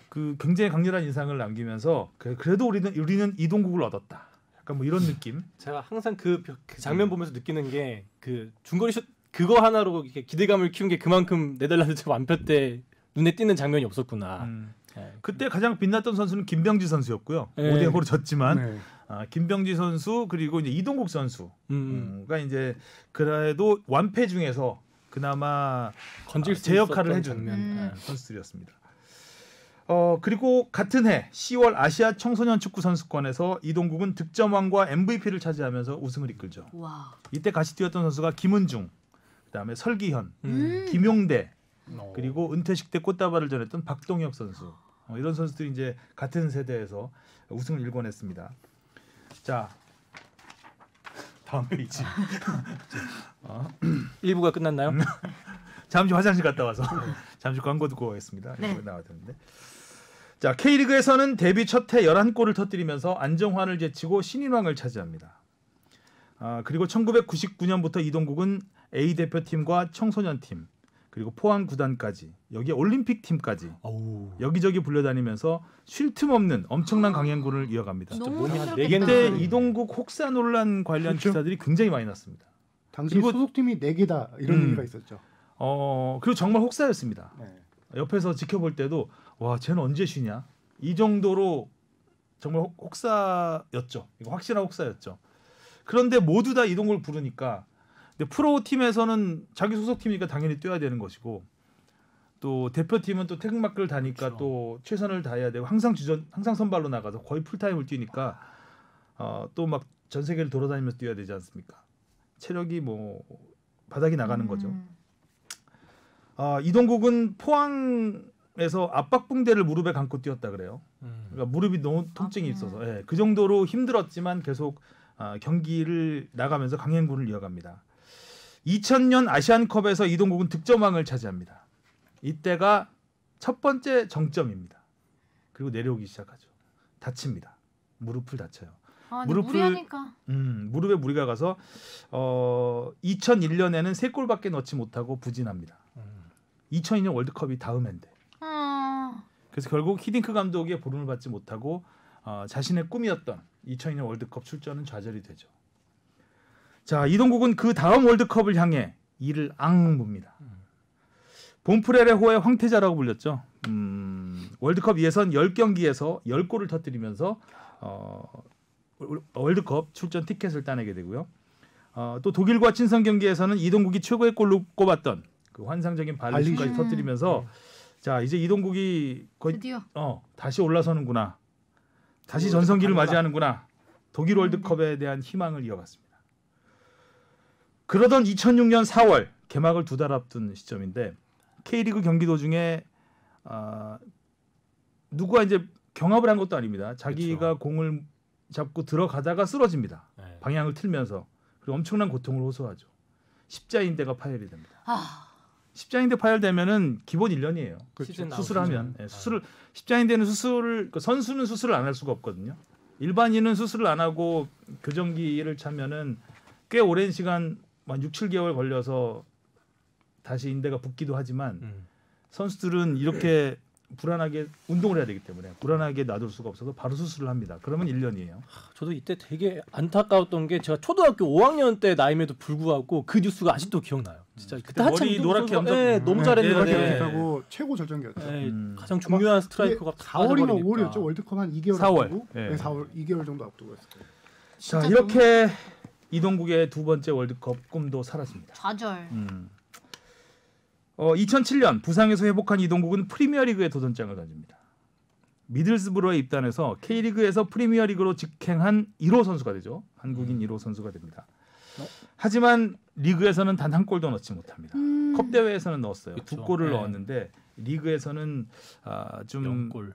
그 굉장히 강렬한 인상을 남기면서 그래도 우리는 이동국을 얻었다. 약간 뭐 이런 느낌. 제가 항상 그 장면 보면서 느끼는 게 그 중거리 슛 그거 하나로 이렇게 기대감을 키운 게 그만큼 네덜란드 완패 때 눈에 띄는 장면이 없었구나. 그때 가장 빛났던 선수는 김병지 선수였고요. 5대0으로 졌지만 김병지 선수 그리고 이제 이동국 선수가 이제 그래도 완패 중에서 그나마 제 역할을 해준 선수들이었습니다. 그리고 같은 해 10월 아시아 청소년 축구 선수권에서 이동국은 득점왕과 MVP를 차지하면서 우승을 이끌죠. 와. 이때 같이 뛰었던 선수가 김은중, 그다음에 설기현, 김용대, 그리고 은퇴식 때 꽃다발을 전했던 박동혁 선수. 이런 선수들이 이제 같은 세대에서 우승을 일궈냈습니다. 자, 다음 페이지. 1부가 끝났나요? 잠시 화장실 갔다 와서 잠시 광고 듣고 오겠습니다. 나와야 되는데. 자, K리그에서는 데뷔 첫 해 11골을 터뜨리면서 안정환을 제치고 신인왕을 차지합니다. 그리고 1999년부터 이동국은 A 대표팀과 청소년팀 그리고 포항 구단까지 여기에 올림픽 팀까지 여기저기 불려다니면서 쉴 틈 없는 엄청난 강행군을 이어갑니다. 너무 이때 이동국 혹사 논란 관련 기사들이 굉장히 많이 났습니다. 당시 소속팀이 4개다 이런 얘기가 있었죠. 그리고 정말 혹사였습니다. 옆에서 지켜볼 때도 와 쟤는 언제 쉬냐 이 정도로 정말 혹사였죠. 이거 확실한 혹사였죠. 그런데 모두 다 이동국을 부르니까 근데 프로 팀에서는 자기 소속팀이니까 당연히 뛰어야 되는 것이고 또 대표팀은 또 태극마크를 다니까 또 최선을 다해야 되고 항상 선발로 나가서 거의 풀타임을 뛰니까 또 막 전 세계를 돌아다니면서 뛰어야 되지 않습니까? 체력이 뭐 바닥이 나가는 거죠. 이동국은 포항에서 압박붕대를 무릎에 감고 뛰었다 그래요. 그러니까 무릎이 너무 통증이 있어서 그 정도로 힘들었지만 계속 경기를 나가면서 강행군을 이어갑니다. 2000년 아시안컵에서 이동국은 득점왕을 차지합니다. 이때가 첫 번째 정점입니다. 그리고 내려오기 시작하죠. 다칩니다. 무릎을 다쳐요. 무리하니까. 무릎에 무리가 가서 2001년에는 3골밖에 넣지 못하고 부진합니다. 2002년 월드컵이 다음 해인데. 그래서 결국 히딩크 감독의 보름을 받지 못하고 자신의 꿈이었던 2002년 월드컵 출전은 좌절이 되죠. 자, 이동국은 그 다음 월드컵을 향해 이를 봅니다. 봄프레레호의 황태자라고 불렸죠. 월드컵 예선 10경기에서 10골을 터뜨리면서 월드컵 출전 티켓을 따내게 되고요. 또 독일과 친선 경기에서는 이동국이 최고의 골로 꼽았던 그 환상적인 발리슛까지 터뜨리면서 자, 이제 이동국이 거의 드디어 다시 올라서는구나. 다시 전성기를 맞이하는구나. 독일 월드컵에 대한 희망을 이어갔습니다. 그러던 2006년 4월 개막을 2달 앞둔 시점인데 K리그 경기 도중에 누가 이제 경합을 한 것도 아닙니다. 자기가 공을 잡고 들어가다가 쓰러집니다. 방향을 틀면서 그리고 엄청난 고통을 호소하죠. 십자인대가 파열이 됩니다. 십자인대 파열되면은 기본 1년이에요. 시즌 수술하면 아웃이죠. 수술을 십자인대는 수술을 선수는 수술을 안 할 수가 없거든요. 일반인은 수술을 안 하고 교정기를 차면은 꽤 오랜 시간 한 6, 7개월 걸려서 다시 인대가 붙기도 하지만 선수들은 이렇게 불안하게 운동을 해야 되기 때문에 불안하게 놔둘 수가 없어서 바로 수술을 합니다. 그러면 1년이에요. 저도 이때 되게 안타까웠던 게 제가 초등학교 5학년 때 나임에도 불구하고 그 뉴스가 아직도 기억나요. 진짜 그때 한참 머리 노랗게 선수가, 네, 너무 잘했는데 하고 최고 절정기였죠. 네, 가장 중요한 스트라이커가 4월이나 5월이었죠. 월드컵 한 2개월 4월. 앞두고. 네. 네, 4월 2개월 정도 앞두고 했어요. 자 이렇게 이동국의 두 번째 월드컵 꿈도 사라집니다. 좌절. 2007년 부상에서 회복한 이동국은 프리미어리그에 도전장을 던집니다. 미들스브로에 입단해서 K리그에서 프리미어리그로 직행한 1호 선수가 되죠. 한국인 1호 선수가 됩니다. 하지만 리그에서는 단 한 골도 넣지 못합니다. 컵 대회에서는 넣었어요. 그쵸. 2골을 네. 넣었는데 리그에서는 좀 0골.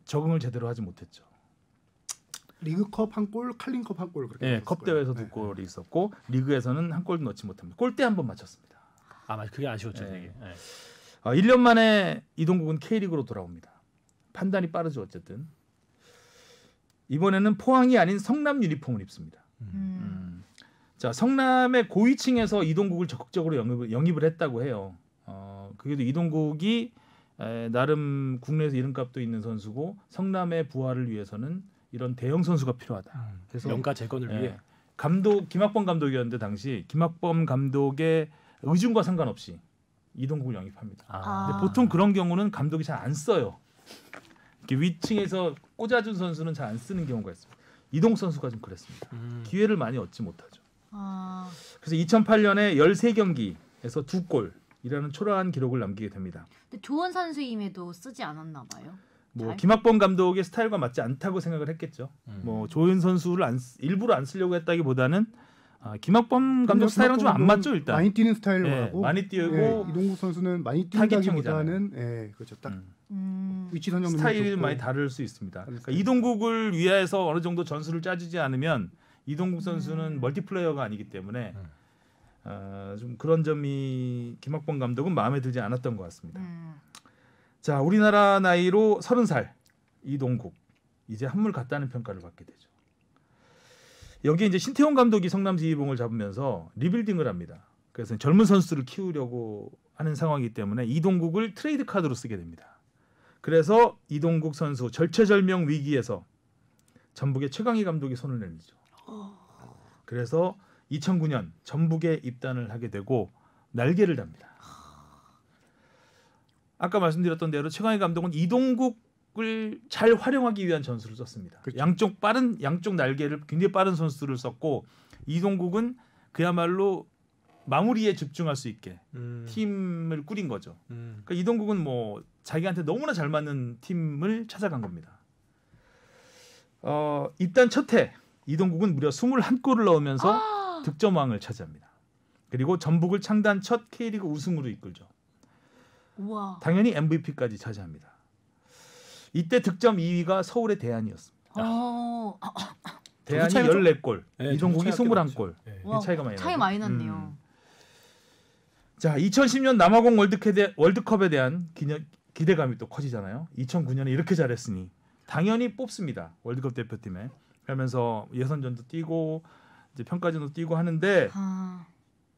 적응을 제대로 하지 못했죠. 리그컵 한 골, 칼링컵 한 골 그렇게. 네, 됐을 컵 거예요. 대회에서 2골이 있었고 리그에서는 한 골도 넣지 못합니다. 골대 한 번 맞췄습니다. 아 맞아 그게 아쉬웠죠 네. 되게. 네. 1년 만에 이동국은 K리그로 돌아옵니다. 판단이 빠르죠 어쨌든. 이번에는 포항이 아닌 성남 유니폼을 입습니다. 자 성남의 고위층에서 이동국을 적극적으로 영입을 했다고 해요. 그게도 이동국이 나름 국내에서 이름값도 있는 선수고 성남의 부활을 위해서는 이런 대형 선수가 필요하다. 그래서 명가 재건을 위해 감독 김학범 감독이었는데 당시 김학범 감독의 의중과 상관없이 이동국을 영입합니다. 근데 보통 그런 경우는 감독이 잘 안 써요. 이렇게 위층에서 꽂아준 선수는 잘 안 쓰는 경우가 있습니다. 이동 선수가 좀 그랬습니다. 기회를 많이 얻지 못하죠. 그래서 2008년에 13경기에서 2골이라는 초라한 기록을 남기게 됩니다. 근데 조원 선수임에도 쓰지 않았나 봐요. 뭐 잘? 김학범 감독의 스타일과 맞지 않다고 생각을 했겠죠. 뭐 조현 선수를 일부러 안 쓰려고 했다기보다는 김학범 감독 스타일은 좀 안 맞죠 일단. 많이 뛰는 스타일로 예, 하고 많이 뛰고 예, 이동국 선수는 많이 뛰다기보다는 예, 그렇죠. 딱 위치 선정 스타일이 많이 다를 수 있습니다. 그러니까 이동국을 위해서 어느 정도 전술을 짜주지 않으면 이동국 선수는 멀티플레이어가 아니기 때문에 좀 그런 점이 김학범 감독은 마음에 들지 않았던 것 같습니다. 자, 우리나라 나이로 30살 이동국 이제 한물 갔다는 평가를 받게 되죠. 여기에 이제 신태용 감독이 성남 지휘봉을 잡으면서 리빌딩을 합니다. 그래서 젊은 선수들을 키우려고 하는 상황이기 때문에 이동국을 트레이드 카드로 쓰게 됩니다. 그래서 이동국 선수 절체절명 위기에서 전북의 최강희 감독이 손을 내밀죠. 그래서 2009년 전북에 입단을 하게 되고 날개를 답니다. 아까 말씀드렸던 대로 최강희 감독은 이동국을 잘 활용하기 위한 전술을 썼습니다. 그렇죠. 양쪽 날개를 굉장히 빠른 선수들을 썼고 이동국은 그야말로 마무리에 집중할 수 있게 팀을 꾸린 거죠. 그러니까 이동국은 뭐 자기한테 너무나 잘 맞는 팀을 찾아간 겁니다. 입단 첫 해 이동국은 무려 21골을 넣으면서 득점왕을 차지합니다. 그리고 전북을 창단 첫 K리그 우승으로 이끌죠. 우와. 당연히 MVP까지 차지합니다. 이때 득점 2위가 서울의 대안이었습니다. 대안이 차이가 좀- 14골, 네, 이동국이 차이가 꽤 21골. 네. 와, 차이가 많이 차이 나죠. 많이 났네요. 자, 2010년 남아공 월드컵에 대한 기대감이 또 커지잖아요. 2009년에 이렇게 잘했으니 당연히 뽑습니다. 월드컵 대표팀에. 그러면서 예선전도 뛰고 이제 평가전도 뛰고 하는데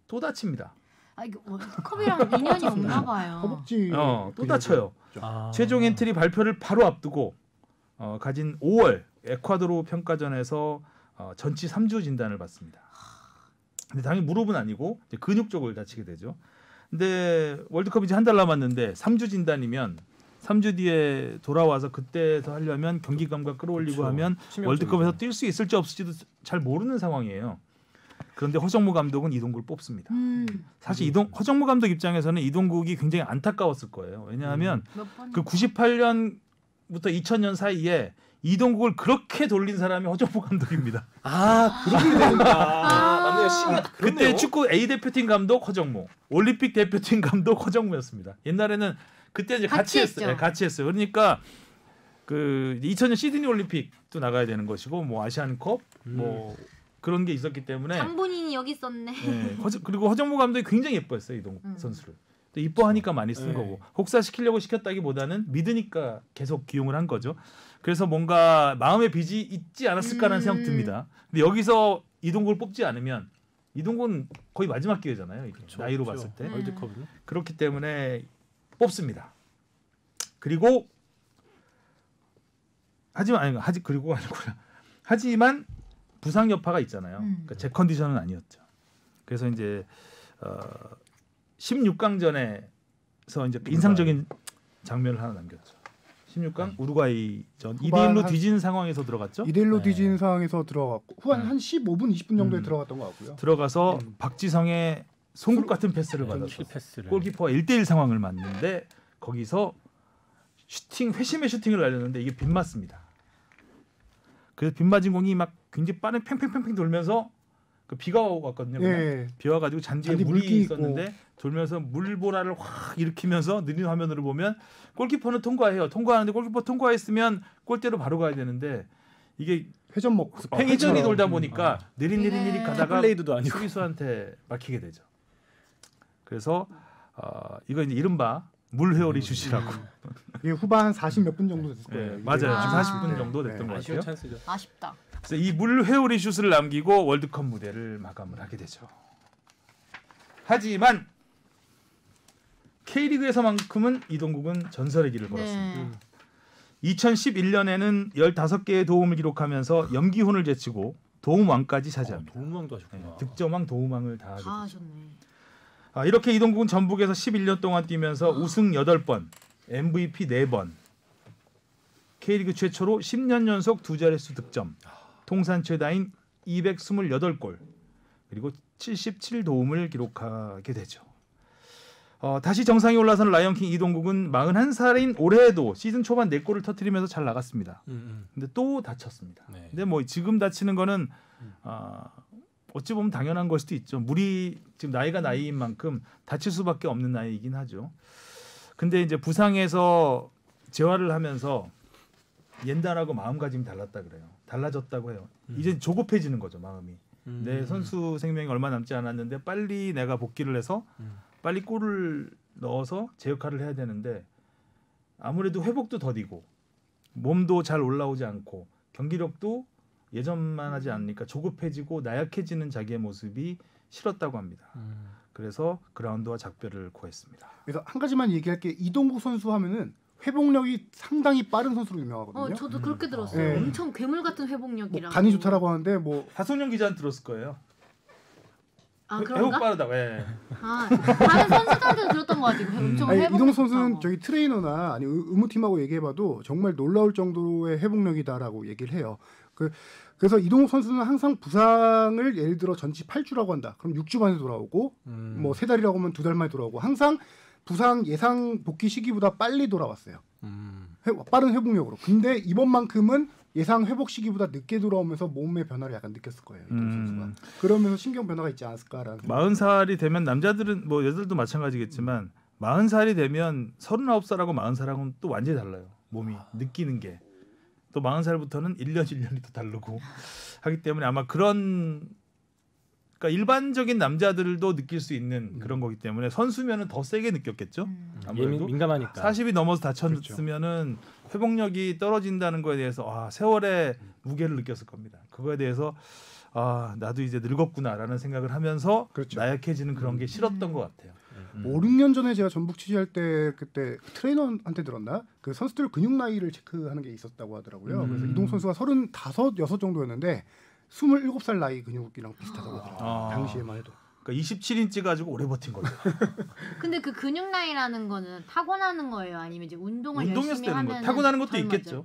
또 다칩니다. 이게 월드컵이랑 인연이 없나 봐요. 허벅지 또 다쳐요. 아. 최종 엔트리 발표를 바로 앞두고 가진 5월 에콰도르 평가전에서 전치 3주 진단을 받습니다. 근데 당연히 무릎은 아니고 이제 근육 쪽을 다치게 되죠. 근데 월드컵이 이제 한 달 남았는데 3주 진단이면 3주 뒤에 돌아와서 그때서 하려면 경기감과 끌어올리고 그렇죠. 하면 치명적이죠. 월드컵에서 뛸 수 있을지 없을지도 잘 모르는 상황이에요. 그런데 허정무 감독은 이동국을 뽑습니다. 사실 허정무 감독 입장에서는 이동국이 굉장히 안타까웠을 거예요. 왜냐하면 그 98년부터 2000년 사이에 이동국을 그렇게 돌린 사람이 허정무 감독입니다. 그렇게 되는구나. 맞네요. 그때 축구 A 대표팀 감독 허정무, 올림픽 대표팀 감독 허정무였습니다. 옛날에는 그때 이제 같이 했어요. 네, 같이 했어요. 그러니까 그 2000년 시드니 올림픽도 나가야 되는 것이고 뭐 아시안컵 뭐 그런 게 있었기 때문에 장본인이 여기 있었네. 네, 그리고 허정무 감독이 굉장히 예뻐했어요 이동국 선수를. 또 이뻐하니까 많이 쓴 네. 거고 혹사시키려고 시켰다기보다는 믿으니까 계속 기용을 한 거죠. 그래서 뭔가 마음의 빚이 있지 않았을까라는 생각 듭니다. 근데 여기서 이동국을 뽑지 않으면 이동국은 거의 마지막 기회잖아요. 이게. 그쵸, 나이로 그쵸. 봤을 때. 월드컵은 그렇기 때문에 뽑습니다. 그리고 하지만 부상 여파가 있잖아요. 그러니까 제 컨디션은 아니었죠. 그래서 이제 16강전에서 이제 인상적인 장면을 하나 남겼죠. 16강 우루과이전 2대1로 뒤진 상황에서 들어갔죠. 2대1로 네. 뒤진 상황에서 들어갔고 후반 한 15분 20분 정도에 들어갔던 것 같고요. 들어가서 박지성의 송곳 같은 패스를 네, 받아서 킬패스를 골키퍼가 1대1 상황을 맞는데 거기서 회심의 슈팅을 날렸는데 이게 빗맞습니다. 그래서 빗맞은 공이 막 굉장히 빠른 팽팽팽팽 돌면서 그 비가 왔거든요. 예. 비 와가지고 잔디에 잔디 물이 물기 있었는데 있고. 돌면서 물보라를 확 일으키면서 느린 화면으로 보면 골키퍼는 통과해요. 통과하는데 골키퍼 통과했으면 골대로 바로 가야 되는데 이게 회전 먹 팽이전이 돌다 보니까 느릿느릿 가다가 플레이드도 아니고 수비수한테 막히게 되죠. 그래서 이거 이제 이른바 물회오리 슛이라고. 이게 후반 40 몇 분 정도 됐을 거예요. 네, 맞아요. 아. 40분 정도 됐던 것 아쉬운 같아요. 찬스죠. 아쉽다. 그래서 이 물회오리 슛을 남기고 월드컵 무대를 마감을 하게 되죠. 하지만 K리그에서만큼은 이동국은 전설의 길을 걸었습니다. 네. 2011년에는 15개의 도움을 기록하면서 염기훈을 제치고 도움왕까지 차지합니다. 도움왕도 하셨구나. 득점왕, 도움왕을 다 하게 다 되죠. 하셨네. 이렇게 이동국은 전북에서 11년 동안 뛰면서 우승 8번, MVP 4번, K리그 최초로 10년 연속 두 자릿수 득점, 통산 최다인 228골, 그리고 77도움을 기록하게 되죠. 다시 정상에 올라서는 라이언킹 이동국은 41살인 올해에도 시즌 초반 4골을 터뜨리면서 잘 나갔습니다. 근데 또 다쳤습니다. 네. 근데 뭐 지금 다치는 거는 어찌 보면 당연한 걸 수도 있죠. 물이 지금 나이가 나이인 만큼 다칠 수밖에 없는 나이이긴 하죠. 근데 이제 부상에서 재활을 하면서 옛날하고 마음가짐이 달랐다 그래요. 달라졌다고 해요. 이제 조급해지는 거죠, 마음이. 내 선수 생명이 얼마 남지 않았는데 빨리 내가 복귀를 해서 빨리 골을 넣어서 제 역할을 해야 되는데 아무래도 회복도 더디고 몸도 잘 올라오지 않고 경기력도 예전만 하지 않으니까 조급해지고 나약해지는 자기의 모습이 싫었다고 합니다. 그래서 그라운드와 작별을 고했습니다. 그래서 한 가지만 얘기할 게 이동국 선수 하면은 회복력이 상당히 빠른 선수로 유명하거든요. 저도 그렇게 들었어요. 네. 엄청 괴물 같은 뭐 회복력이라고. 간이 좋다라고 하는데 뭐 하성룡 기자는 들었을 거예요. 아 회복 그런가? 빠르다고. 예. 다른 선수들한테 들었던 것 같아요. 엄청 아니, 회복. 이동국 선수는 저희 트레이너나 아니 의무팀하고 얘기해봐도 정말 놀라울 정도의 회복력이다라고 얘기를 해요. 그래서 이동국 선수는 항상 부상을 예를 들어 전치 8주라고 한다. 그럼 6주 만에 돌아오고 뭐 3달이라고 하면 2달 만에 돌아오고 항상 부상 예상 복귀 시기보다 빨리 돌아왔어요. 빠른 회복력으로. 근데 이번만큼은 예상 회복 시기보다 늦게 돌아오면서 몸의 변화를 약간 느꼈을 거예요. 이동국 선수가. 그러면서 신경 변화가 있지 않았을까라는. 40살이 되면 남자들은 뭐 여자들도 마찬가지겠지만 40살이 되면 39살하고 40살하고는 또 완전히 달라요. 몸이 느끼는 게. 또 40살부터는 1년이 또 다르고 하기 때문에 아마 그러니까 일반적인 남자들도 느낄 수 있는 그런 거기 때문에 선수면은 더 세게 느꼈겠죠. 아무래도 민감하니까. 40이 넘어서 다쳤으면은 회복력이 떨어진다는 거에 대해서 세월의 무게를 느꼈을 겁니다. 그거에 대해서 나도 이제 늙었구나라는 생각을 하면서 그렇죠. 나약해지는 그런 게 싫었던 것 같아요. 5, 6년 전에 제가 전북 취재할 때 그때 트레이너한테 들었나? 그 선수들 근육 나이를 체크하는 게 있었다고 하더라고요. 그래서 이동 선수가 35, 6 정도였는데 27살 나이 근육이랑 비슷하다고 하더라고요. 당시에만 해도. 그러니까 27인치 가지고 오래 버틴 거죠. 근데 그 근육 나이라는 거는 타고나는 거예요? 아니면 이제 운동을 운동에서 열심히 되는 하면 거. 타고나는 것도 있겠죠.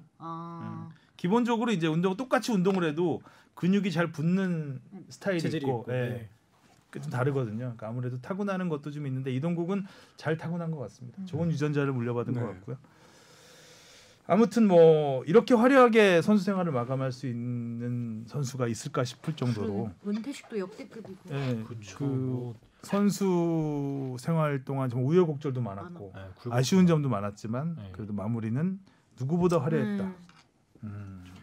기본적으로 이제 똑같이 운동을 해도 근육이 잘 붙는 스타일이 체질이 있고, 있고, 예. 네. 좀 다르거든요. 그러니까 아무래도 타고나는 것도 좀 있는데 이동국은 잘 타고난 것 같습니다. 좋은 유전자를 물려받은 것 같고요. 아무튼 뭐 이렇게 화려하게 선수 생활을 마감할 수 있는 선수가 있을까 싶을 정도로 은퇴식도 역대급이고. 예, 그 선수 생활 동안 좀 우여곡절도 많았고 아쉬운 점도 많았지만 그래도 마무리는 누구보다 화려했다.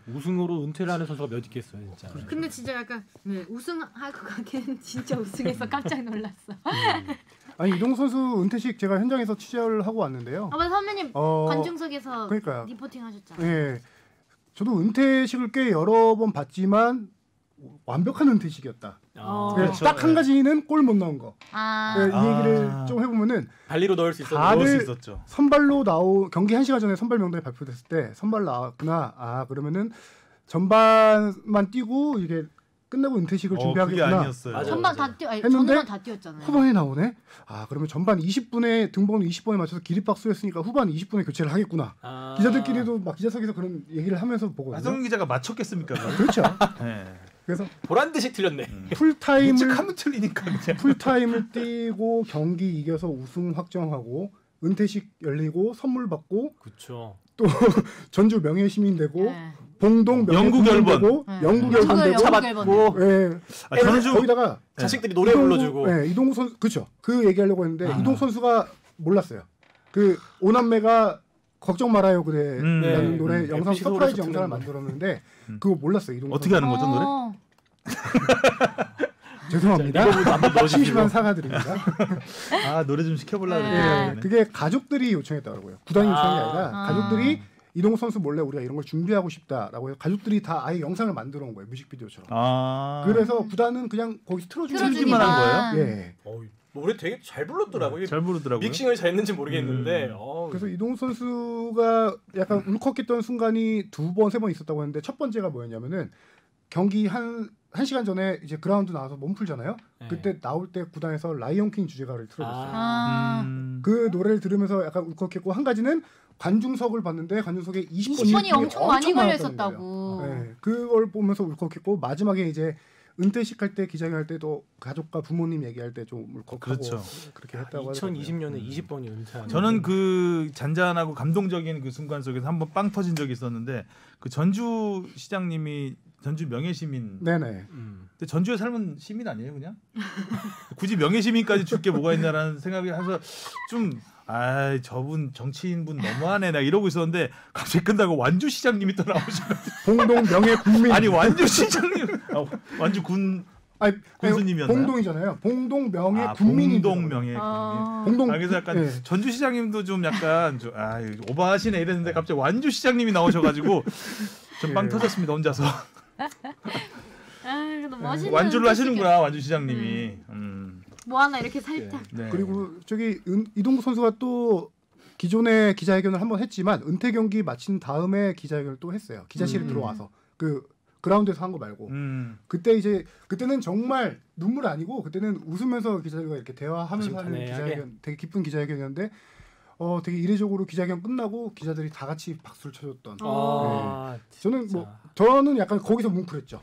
우승으로 은퇴를 하는 선수가 몇 있겠어요, 진짜. 근데 진짜 약간 우승할 것 같긴 진짜 우승해서 깜짝 놀랐어. 아니 이동국 선수 은퇴식 제가 현장에서 취재를 하고 왔는데요. 맞아 선배님 관중석에서 그러니까요. 리포팅 하셨잖아요. 예, 저도 은퇴식을 꽤 여러 번 봤지만 완벽한 은퇴식이었다. 그렇죠. 딱 한 가지는 골 못 넣은 거. 이 얘기를 좀 해보면은 발리로 넣을 수 있었죠. 다들 넣을 수 있었죠. 선발로 경기 1시간 전에 선발 명단이 발표됐을 때 선발 나왔구나. 그러면은 전반만 뛰고 이게 끝나고 은퇴식을 그게 준비하겠구나. 아니었어요. 전반 다 뛰어. 아니, 했는데 전반 다 뛰었잖아요. 후반에 나오네. 그러면 전반 20분에 등번호 20번에 맞춰서 기립박수 했으니까 후반 20분에 교체를 하겠구나. 기자들끼리도 막 기자석에서 그런 얘기를 하면서 보거든요. 하성균 기자가 맞췄겠습니까? 그렇죠. 네. 그래서 보란 듯이 틀렸네. 예측하면 틀리니까 그냥. 풀타임을 뛰고 경기 이겨서 우승 확정하고 은퇴식 열리고 선물 받고 그렇죠. 또 전주 명예시민 되고 네. 봉동 영구 결번. 되고 영구 결번 되고 잡았고 저는 좀 거기다가 자식들이 노래 불러주고 이동국 선수 그렇죠. 그 얘기하려고 했는데 이동국 선수가 몰랐어요. 그 오남매가 걱정 말아요 그래라는 노래 영상 서프라이즈 영상을 만들었는데 그거 몰랐어요. 이동국 어떻게 하는 거죠 노래? 죄송합니다. 심심한 사과드립니다. 노래 좀 시켜보려고 그랬는데. 네, 그게 가족들이 요청했다고요. 구단이 요청한 게 아니라 가족들이 이동국 선수 몰래 우리가 이런 걸 준비하고 싶다라고 해서 가족들이 다 아예 영상을 만들어 온 거예요. 뮤직비디오처럼. 그래서 구단은 그냥 거기서 틀어주기만 한 거예요. 예. 노래 되게 잘 불렀더라고요. 잘 부르더라고요. 믹싱을 잘했는지 모르겠는데. 그래서 이동국 선수가 약간 울컥했던 순간이 2번, 3번 있었다고 했는데 첫 번째가 뭐였냐면은 경기 한 시간 전에 이제 그라운드 나와서 몸 풀잖아요. 네. 그때 나올 때 구단에서 라이온킹 주제가를 틀어줬어요. 그 노래를 들으면서 약간 울컥했고 한 가지는 관중석을 봤는데 관중석에 20번이 엄청 많이 걸려 있었다고. 네, 그걸 보면서 울컥했고 마지막에 이제 은퇴식 할 때 기자회견할 때도 가족과 부모님 얘기할 때 좀 울컥하고 그렇죠. 그렇게 했다고 하더라고요. 2020년에 20번이 은퇴한. 저는 그 잔잔하고 감동적인 그 순간 속에서 한번 빵 터진 적이 있었는데 그 전주 시장님이 전주 명예시민. 네네. 근데 전주에 살면 시민 아니에요 그냥? 굳이 명예시민까지 줄 게 뭐가 있나라는 생각이 해서 좀 저분 정치인분 너무하네 나 이러고 있었는데 갑자기 끝나고 완주 시장님이 또 나오시거든요. 봉동 명예 국민. 아니 완주 시장님 완주 군수님이었나요? 봉동이잖아요. 봉동 명예 국민이. 봉동 명예 국민. 봉동. 그래서 약간 전주 시장님도 좀 약간 오버하시네 이랬는데 갑자기 완주 시장님이 나오셔가지고 좀 빵 터졌습니다 혼자서. 멋있는 완주를 하시는구나 완주 시장님이. 뭐 하나 이렇게 살짝. 네. 그리고 저기 이동국 선수가 또 기존에 기자회견을 한번 했지만 은퇴 경기 마친 다음에 기자회견을 또 했어요. 기자실에 들어와서 그 그라운드에서 한 거 말고 그때는 정말 눈물 아니고 그때는 웃으면서 기자들과 이렇게 대화하면서 하는 기자회견 되게 기쁜 기자회견이었는데 되게 이례적으로 기자회견 끝나고 기자들이 다 같이 박수를 쳐줬던. 저는 약간 거기서 뭉클했죠.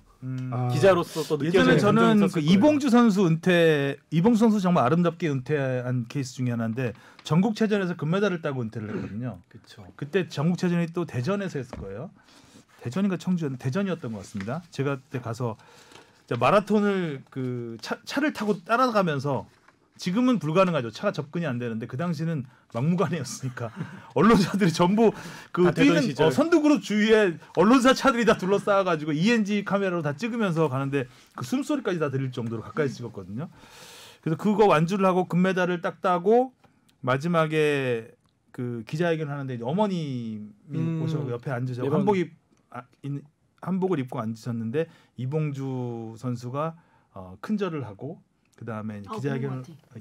기자로서 또 예전에 저는 그 이봉주 선수 정말 아름답게 은퇴한 케이스 중에 하나인데 전국체전에서 금메달을 따고 은퇴를 했거든요. 그렇죠. 그때 전국체전이 또 대전에서 했을 거예요. 대전인가 청주였나 대전이었던 것 같습니다. 제가 그때 가서 마라톤을 그 차를 타고 따라가면서 지금은 불가능하죠. 차가 접근이 안 되는데 그 당시는 막무가내였으니까 언론사들이 전부 그 뛰는 선두그룹 주위에 언론사 차들이 다 둘러싸가지고 ENG 카메라로 다 찍으면서 가는데 그 숨소리까지 다 들릴 정도로 가까이 찍었거든요. 그래서 그거 완주를 하고 금메달을 딱 따고 마지막에 그 기자회견을 하는데 어머님이 오셔서 옆에 앉으셔서 한복을 입고 앉으셨는데 이봉주 선수가 큰절을 하고 그 다음에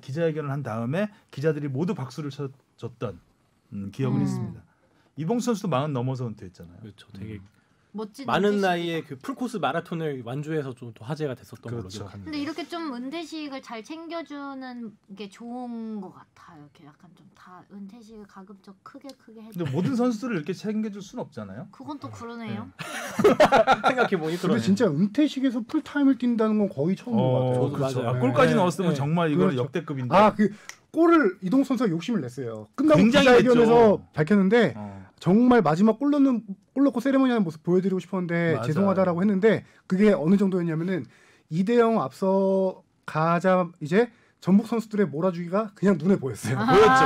기자회견을 한 다음에 기자들이 모두 박수를 쳤던 기억은 있습니다. 이봉주 선수도 40 넘어서 은퇴했잖아요. 그렇죠. 되게 멋진 많은 나이에 그 풀코스 마라톤을 완주해서 좀 또 화제가 됐었던 걸로 기억합니다. 근데 이렇게 좀 은퇴식을 잘 챙겨주는 게 좋은 것 같아요. 이렇게 약간 좀 다 은퇴식을 가급적 크게 해줘. 근데 모든 선수들을 이렇게 챙겨줄 수는 없잖아요. 그건 또 그러네요. 생각해 보니 근데 진짜 은퇴식에서 풀타임을 뛴다는 건 거의 처음인 것 같아요. 그렇죠. 맞아요. 골까지 넣었으면 정말 이거는 역대급인데. 그 골을 이동국 선수가 욕심을 냈어요. 끝나고 굉장히 기자회견에서 밝혔는데 정말 마지막 골 넣고 세레머니하는 모습 보여드리고 싶었는데 맞아. 죄송하다라고 했는데 그게 어느 정도였냐면은 2대0 앞서 가자 이제 전북 선수들의 몰아주기가 그냥 눈에 보였어요. 보였죠.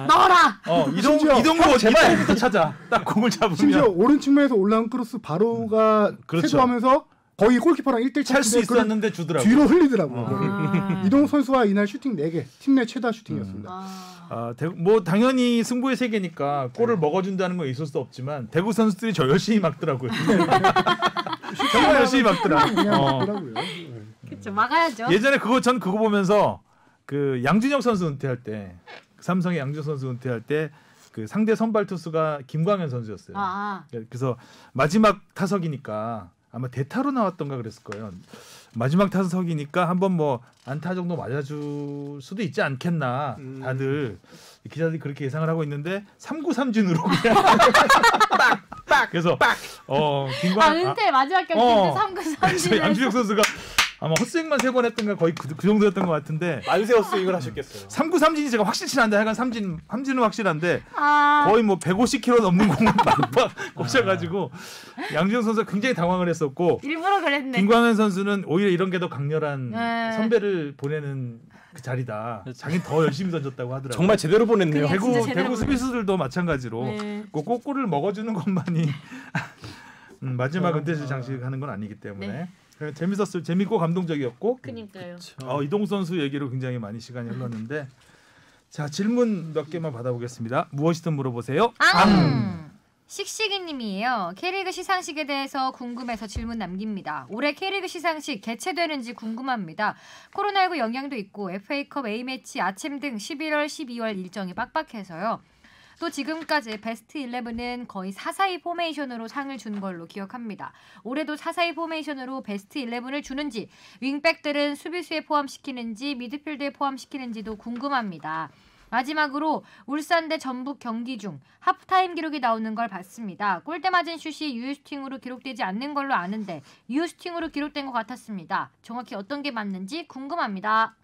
넣어라. 이동국 제발부터 찾아. 딱 공을 잡으면. 심지어 오른 측면에서 올라온 크로스 바로가 그렇죠. 세도하면서 거의 골키퍼랑 1대1 찰 수 있었는데 주더라고. 뒤로 흘리더라고요. 이동 선수와 이날 슈팅 4개, 팀 내 최다 슈팅이었습니다. 뭐 당연히 승부의 세계니까 골을 먹어준다는 건 있을 수 없지만 대구 선수들이 저 열심히 막더라고요. 정말 열심히 막더라. 막더라고요. 그렇죠. 막아야죠. 예전에 전 그거 보면서 그 양준혁 선수 은퇴할 때 삼성의 양준혁 선수 은퇴할 때 그 상대 선발 투수가 김광현 선수였어요. 그래서 마지막 타석이니까 아마 대타로 나왔던가 그랬을 거예요. 마지막 타석이니까 한번 뭐 안타 정도 맞아줄 수도 있지 않겠나 다들 기자들이 그렇게 예상을 하고 있는데 3구 3진으로 그냥 빡 그래서 은퇴 마지막 경기 때 3구 3진 양준혁 선수가 아마 헛스윙만 3번 했던가 거의 그 정도였던 것 같은데 만세 헛스윙을 하셨겠어요. 3구 3진이 제가 확실치 않은데 하여간 3진은 확실한데 거의 뭐 150km 넘는 공을 빡빡 꽂혀가지고 양준혁 선수가 굉장히 당황을 했었고 일부러 그랬네. 김광현 선수는 오히려 이런 게 더 강렬한 선배를 보내는 그 자리다. 자기는 더 열심히 던졌다고 하더라고요. 정말 제대로 보냈네요. 대구 수비수들도 마찬가지로 꼭 골을 먹어주는 것만이 마지막 은퇴식 장식하는 건 아니기 때문에 재밌고 감동적이었고. 그러니까요. 이동 선수 얘기로 굉장히 많이 시간이 흘렀는데 자 질문 몇 개만 받아보겠습니다. 무엇이든 물어보세요. 씩씩이님이에요. K리그 시상식에 대해서 궁금해서 질문 남깁니다. 올해 K리그 시상식 개최되는지 궁금합니다. 코로나19 영향도 있고 FA컵 A매치 아침 등 11월, 12월 일정이 빡빡해서요. 또 지금까지 베스트 11은 거의 4-4-2 포메이션으로 상을 준 걸로 기억합니다. 올해도 4-4-2 포메이션으로 베스트 11을 주는지, 윙백들은 수비수에 포함시키는지 미드필드에 포함시키는지도 궁금합니다. 마지막으로 울산 대 전북 경기 중 하프타임 기록이 나오는 걸 봤습니다. 골대 맞은 슛이 유효슈팅으로 기록되지 않는 걸로 아는데 유효슈팅으로 기록된 것 같았습니다. 정확히 어떤 게 맞는지 궁금합니다.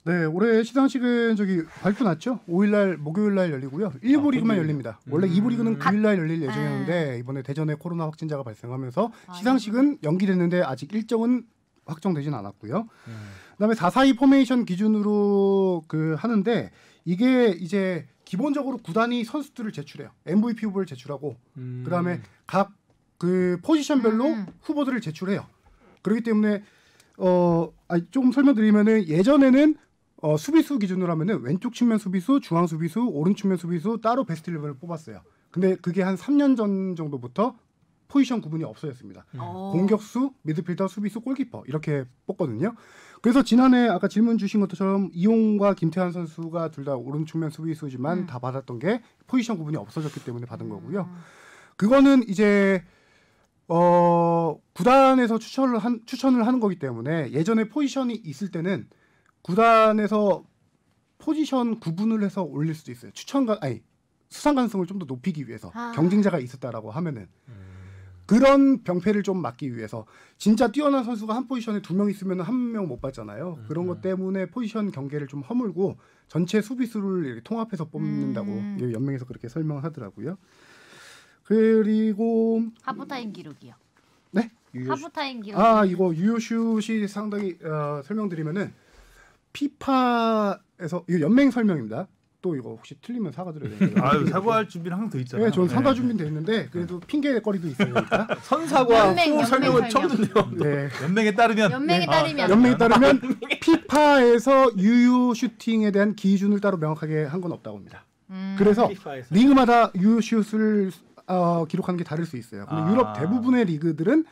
네, 올해 시상식은 발표 났죠. 5일날 목요일날 열리고요. 1부 리그만 열립니다. 원래 2부 리그는 9일날 열릴 예정이었는데 이번에 대전에 코로나 확진자가 발생하면서 시상식은 연기됐는데 아직 일정은 확정되진 않았고요. 그다음에 4-4-2 포메이션 기준으로 하는데 이게 이제 기본적으로 구단이 선수들을 제출해요. MVP 후보를 제출하고 그다음에 각 포지션별로 후보들을 제출해요. 그렇기 때문에 조금 설명드리면은 예전에는 수비수 기준으로 하면은 왼쪽 측면 수비수, 중앙 수비수, 오른 측면 수비수 따로 베스트 11을 뽑았어요. 근데 그게 한 3년 전 정도부터 포지션 구분이 없어졌습니다. 공격수, 미드필더, 수비수, 골키퍼 이렇게 뽑거든요. 그래서 지난해 아까 질문 주신 것처럼 이용과 김태환 선수가 둘 다 오른 측면 수비수지만 다 받았던 게 포지션 구분이 없어졌기 때문에 받은 거고요. 그거는 이제 구단에서 추천을 하는 거기 때문에 예전에 포지션이 있을 때는 구단에서 포지션 구분을 해서 올릴 수도 있어요. 수상 가능성을 좀 더 높이기 위해서 경쟁자가 있었다라고 하면은 그런 병폐를 좀 막기 위해서 진짜 뛰어난 선수가 한 포지션에 2명 있으면 1명 못 받잖아요. 그런 것 때문에 포지션 경계를 좀 허물고 전체 수비수를 이렇게 통합해서 뽑는다고 연맹에서 그렇게 설명을 하더라고요. 그리고 하프타임 기록이요. 네? 하프타임 기록. 이거 유효슛이 상당히 설명드리면은 피파에서 이거 연맹 설명입니다. 또 이거 혹시 틀리면 사과드려야 되는데. 사과할 준비는 항상 돼 있잖아요. 네, 저는 사과 준비는 돼 있는데 그래도 핑계거리도 있으니까. 선사과 후 설명은 처음 듣네요. 네. 연맹에 따르면 연맹에 따르면 피파에서 유효 슈팅에 대한 기준을 따로 명확하게 한 건 없다고 합니다. 그래서 피파에서. 리그마다 유효 슛을 기록하는 게 다를 수 있어요. 근데 유럽 대부분의 리그들은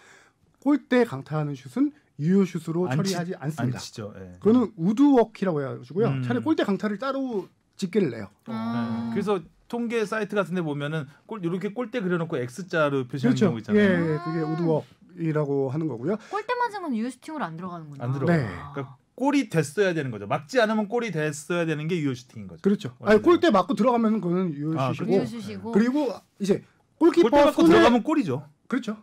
골대 강타하는 슛은 유효 슛으로 처리하지 않습니다. 안 치죠. 그거는 우드워크라고 해가지고요. 차라리 골대 강타를 따로 집계를 내요. 그래서 통계 사이트 같은데 보면은 이렇게 골대 그려놓고 X자로 표시하는 경우 있잖아요. 예, 그게 우드워크이라고 하는 거고요. 골대 맞은 건 유효슈팅으로 안 들어가는구나. 안 들어가요. 네. 그러니까 골이 됐어야 되는 거죠. 막지 않으면 골이 됐어야 되는 게 유효 슈팅인 거죠. 그렇죠. 골대 맞고 들어가면 그거는 유효슛이고. 유효슛이고. 그리고 이제 골키퍼 골대 맞고 들어가면 골이죠. 그렇죠.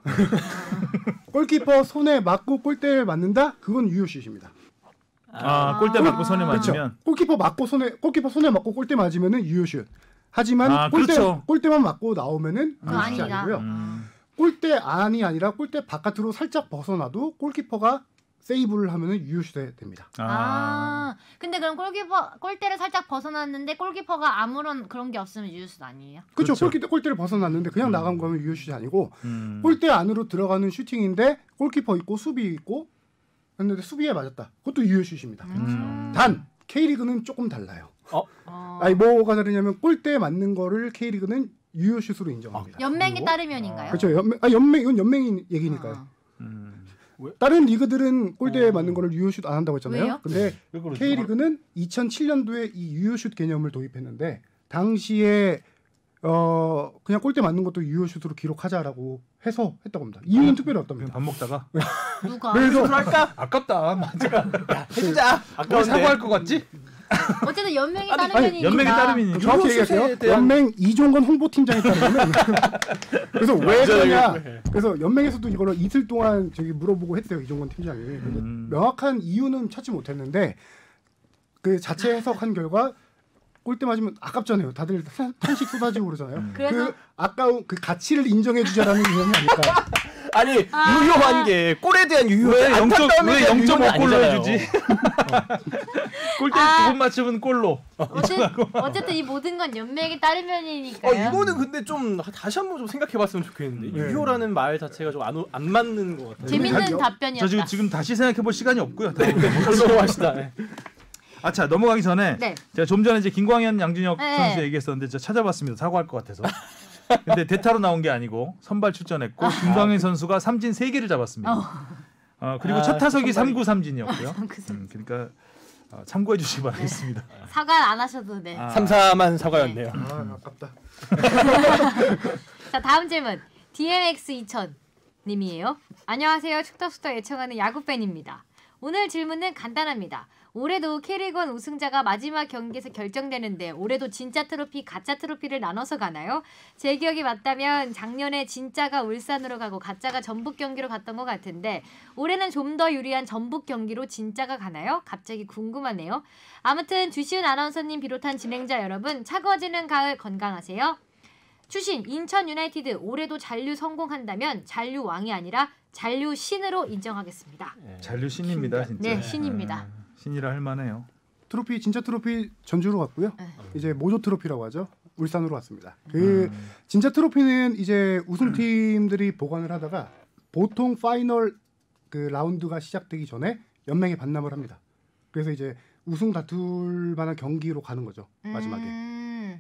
골키퍼 손에 맞고 골대를 맞는다? 그건 유효슛입니다. 골대 맞고 손에 맞으면. 그렇죠. 골키퍼 손에 맞고 골대 맞으면은 유효슛. 하지만 그렇죠. 골대만 맞고 나오면은 유효슛이 아니다. 아니고요. 골대 안이 아니라 골대 바깥으로 살짝 벗어나도 골키퍼가 세이브를 하면은 유효슛이 됩니다. 근데 그럼 골대를 살짝 벗어났는데 골키퍼가 아무런 그런 게 없으면 유효슛 아니에요? 그렇죠. 골대를 벗어났는데 그냥 나간 거면 유효슛이 아니고 골대 안으로 들어가는 슈팅인데 골키퍼 있고 수비 있고 했는데 수비에 맞았다. 그것도 유효슛입니다. 단 K리그는 조금 달라요. 아니 뭐가 다르냐면 골대에 맞는 거를 K리그는 유효슛으로 인정합니다. 연맹에 따르면인가요? 그렇죠. 연맹 이건 연맹 얘기니까요. 다른 리그들은 골대에 맞는 거를 유효슛 안 한다고 했잖아요. 왜요? 근데 K리그는 2007년도에 이 유효슛 개념을 도입했는데 당시에 그냥 골대 맞는 것도 유효슛으로 기록하자라고 해서 했다고 합니다. 이유는 특별히 없답니다. 밥 먹다가 누가? 그래서 할까? 아깝다. 맞아. 해주자. 아까운데. 사과할 것 같지? 어쨌든 연맹에 따르면이니까. 연맹에 따르면 정확히 얘기하세요. 연맹 이종건 홍보팀장에 따르면 그래서 왜 그러냐? 그래서 연맹에서도 이걸 이틀 동안 저기 물어보고 했어요. 이종건 팀장이. 근데 명확한 이유는 찾지 못했는데 그 자체 해석한 결과 골대 맞으면 아깝잖아요. 다들 탄식 쏟아지고 그러잖아요. 그래서? 그 아까운 그 가치를 인정해주자라는 개념이 아닐까. 아니 유효한 게 골에 대한 유효. 왜 0.5골로 아니잖아요. 해주지? 골대 두 번 맞추면 골로. 어쨌든 이 모든 건 연맹에 따르면이니까요. 이거는 근데 좀 다시 한번 좀 생각해봤으면 좋겠는데 유효라는 말 자체가 좀 안 맞는 것 같아요. 재밌는 답변이었다. 저 지금 다시 생각해볼 시간이 없고요. 넘어갑시다. 자 넘어가기 전에 네. 제가 좀 전에 이제 김광현, 양준혁 네. 선수 얘기했었는데 제가 찾아봤습니다. 사과할 것 같아서. 근데 대타로 나온 게 아니고 선발 출전했고 김광현 선수가 삼진 3개를 잡았습니다. 그리고 첫 타석이 3구 삼진이었고요. 그러니까 참고해 주시기 바라겠습니다. 사과 안 하셔도 돼. 삼삼한 사과였네요. 아깝다. 자 다음 질문 DMX 2000 님이에요. 안녕하세요. 축덕수덕 애청하는 야구팬입니다. 오늘 질문은 간단합니다. 올해도 K리그1 우승자가 마지막 경기에서 결정되는데 올해도 진짜 트로피, 가짜 트로피를 나눠서 가나요? 제 기억이 맞다면 작년에 진짜가 울산으로 가고 가짜가 전북 경기로 갔던 것 같은데 올해는 좀 더 유리한 전북 경기로 진짜가 가나요? 갑자기 궁금하네요. 아무튼 주시은 아나운서님 비롯한 진행자 여러분 차가워지는 가을 건강하세요. 추신 인천 유나이티드 올해도 잔류 성공한다면 잔류 왕이 아니라 잔류 신으로 인정하겠습니다. 잔류 신입니다, 진짜. 네, 신입니다. 신이라 할 만해요. 트로피 진짜 트로피 전주로 갔고요. 이제 모조 트로피라고 하죠. 울산으로 왔습니다. 그 진짜 트로피는 이제 우승팀들이 보관을 하다가 보통 파이널 그 라운드가 시작되기 전에 연맹에 반납을 합니다. 그래서 이제 우승 다툴 만한 경기로 가는 거죠. 마지막에.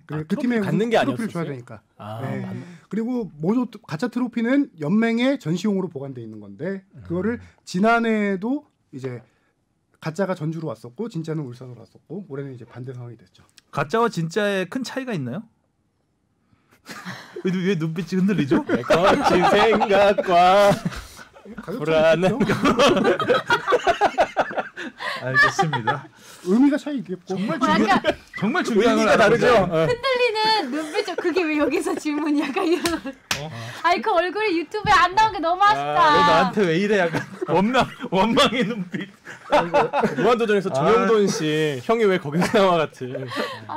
그 팀에 갖는 게 트로피를 아니었어요? 줘야 되니까. 네. 그리고 모조 가짜 트로피는 연맹에 전시용으로 보관돼 있는 건데 그거를 지난해에도 이제 가짜가 전주로 왔었고 진짜는 울산으로 왔었고 올해는 이제 반대 상황이 됐죠. 가짜와 진짜에 큰 차이가 있나요? 왜 눈빛이 흔들리죠? 거친 생각과 불안한 알겠습니다. 의미가 차이 있겠고 정말 중요한 걸 의미가 다르죠. 흔들리는 눈빛 그게 왜 여기서 질문이 약간 이런. 아니 그 얼굴이 유튜브에 안 나온 게 너무 아쉽다. 너 나한테 왜 이래 약간 원망의 눈빛. 무한도전에서 정영돈 씨 형이 왜 거기서 나와 같은.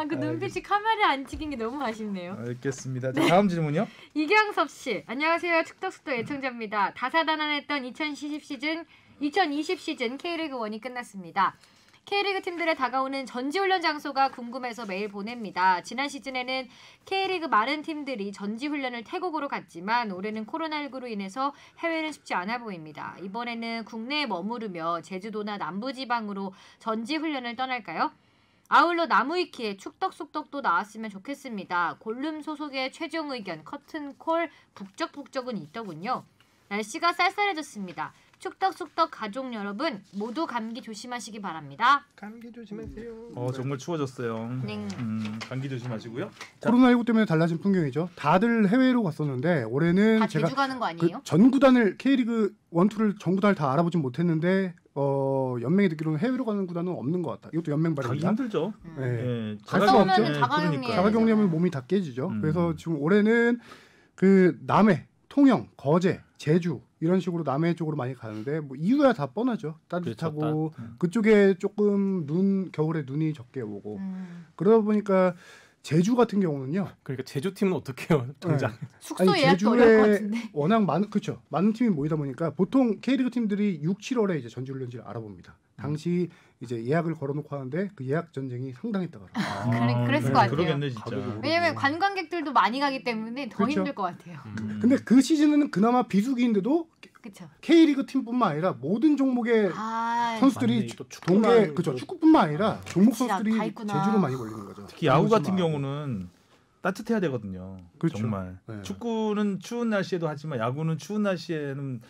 그 눈빛이 카메라에 안 찍힌 게 너무 아쉽네요. 알겠습니다. 자, 다음 질문요. 이경섭 씨, 안녕하세요. 축덕수덕 애청자입니다. 다사다난했던 2020 시즌 K리그 1이 끝났습니다. K리그 팀들의 다가오는 전지훈련 장소가 궁금해서 메일 보냅니다. 지난 시즌에는 K리그 많은 팀들이 전지훈련을 태국으로 갔지만 올해는 코로나19로 인해서 해외는 쉽지 않아 보입니다. 이번에는 국내에 머무르며 제주도나 남부지방으로 전지훈련을 떠날까요? 아울러 나무위키에 축덕숙덕도 나왔으면 좋겠습니다. 골룸 소속의 최종 의견 커튼콜 북적북적은 있더군요. 날씨가 쌀쌀해졌습니다. 축덕숙덕 가족 여러분 모두 감기 조심하시기 바랍니다. 감기 조심하세요. 정말 추워졌어요. 네. 감기 조심하시고요. 코로나19 때문에 달라진 풍경이죠. 다들 해외로 갔었는데 올해는 다 제가 제주 가는 거 아니에요? 전 구단을 K리그 1, 2를 전 구단을 다 알아보진 못했는데 연맹이 듣기로는 해외로 가는 구단은 없는 것 같다. 이것도 연맹 가기 발입니다. 힘들죠. 네. 갔다 오면 자가격리 자가격리하면 몸이 다 깨지죠. 그래서 지금 올해는 그 남해, 통영, 거제, 제주 이런 식으로 남해 쪽으로 많이 가는데 뭐 이유야 다 뻔하죠. 따뜻하고 그쪽에 조금 겨울에 눈이 적게 오고 그러다 보니까 제주 같은 경우는요. 그러니까 제주 팀은 어떻게 해요? 동작. 숙소 예약도 어려울 것 같은데. 워낙 많은 팀이 모이다 보니까 보통 K리그 팀들이 6, 7월에 이제 전지훈련지를 알아봅니다. 당시 이제 예약을 걸어놓고 하는데 그 예약 전쟁이 상당했다고 합니다. 그랬을 것 같아요. 그러겠네 진짜. 왜냐면 관광객들도 많이 가기 때문에 더 그렇죠. 힘들 것 같아요. 근데 그 시즌은 그나마 비수기인데도 그렇죠. K리그 팀뿐만 아니라 모든 종목의 선수들이 맞네, 또 동계 그렇죠. 축구뿐만 아니라 종목 진짜 선수들이 다 있구나. 제주로 많이 몰리는 거죠. 특히 야구 같은 경우는 따뜻해야 되거든요. 그렇죠. 정말. 네. 축구는 추운 날씨에도 하지만 야구는 추운 날씨에는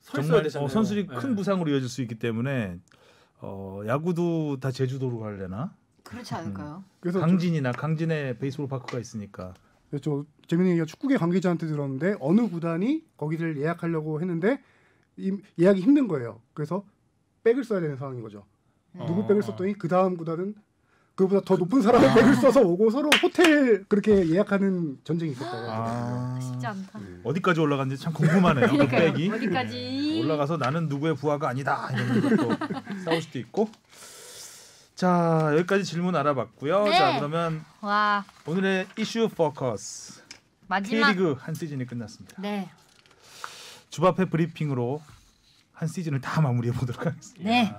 서 있어야 정말 되잖아요. 선수들이 네. 큰 부상으로 이어질 수 있기 때문에 야구도 다 제주도로 가려나? 그렇지 않을까요? 그래서 강진에 베이스볼 파크가 있으니까. 저 재밌는 얘기가 축구계 관계자한테 들었는데 어느 구단이 거기를 예약하려고 했는데 예약이 힘든 거예요. 그래서 백을 써야 되는 상황인 거죠. 누구 백을 썼더니 그 다음 구단은 그보다 더 높은 사람의 백을 써서 오고 서로 호텔 그렇게 예약하는 전쟁이 있었다고. 쉽지 않다. 어디까지 올라갔는지 참 궁금하네요. 그 그러니까요. 백이. 어디까지? 올라가서 나는 누구의 부하가 아니다 이런 것도 싸울 수도 있고. 자 여기까지 질문 알아봤고요. 네. 자 그러면 와 오늘의 이슈 포커스. 마지막. K리그 한 시즌이 끝났습니다. 네. 주바페 브리핑으로 한 시즌을 다 마무리해 보도록 하겠습니다. 네.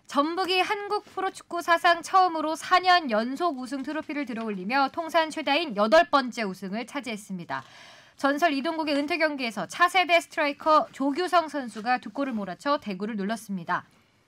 전북이 한국 프로축구 사상 처음으로 4년 연속 우승 트로피를 들어올리며 통산 최다인 8번째 우승을 차지했습니다. 전설 이동국의 은퇴 경기에서 차세대 스트라이커 조규성 선수가 2골을 몰아쳐 대구를 눌렀습니다.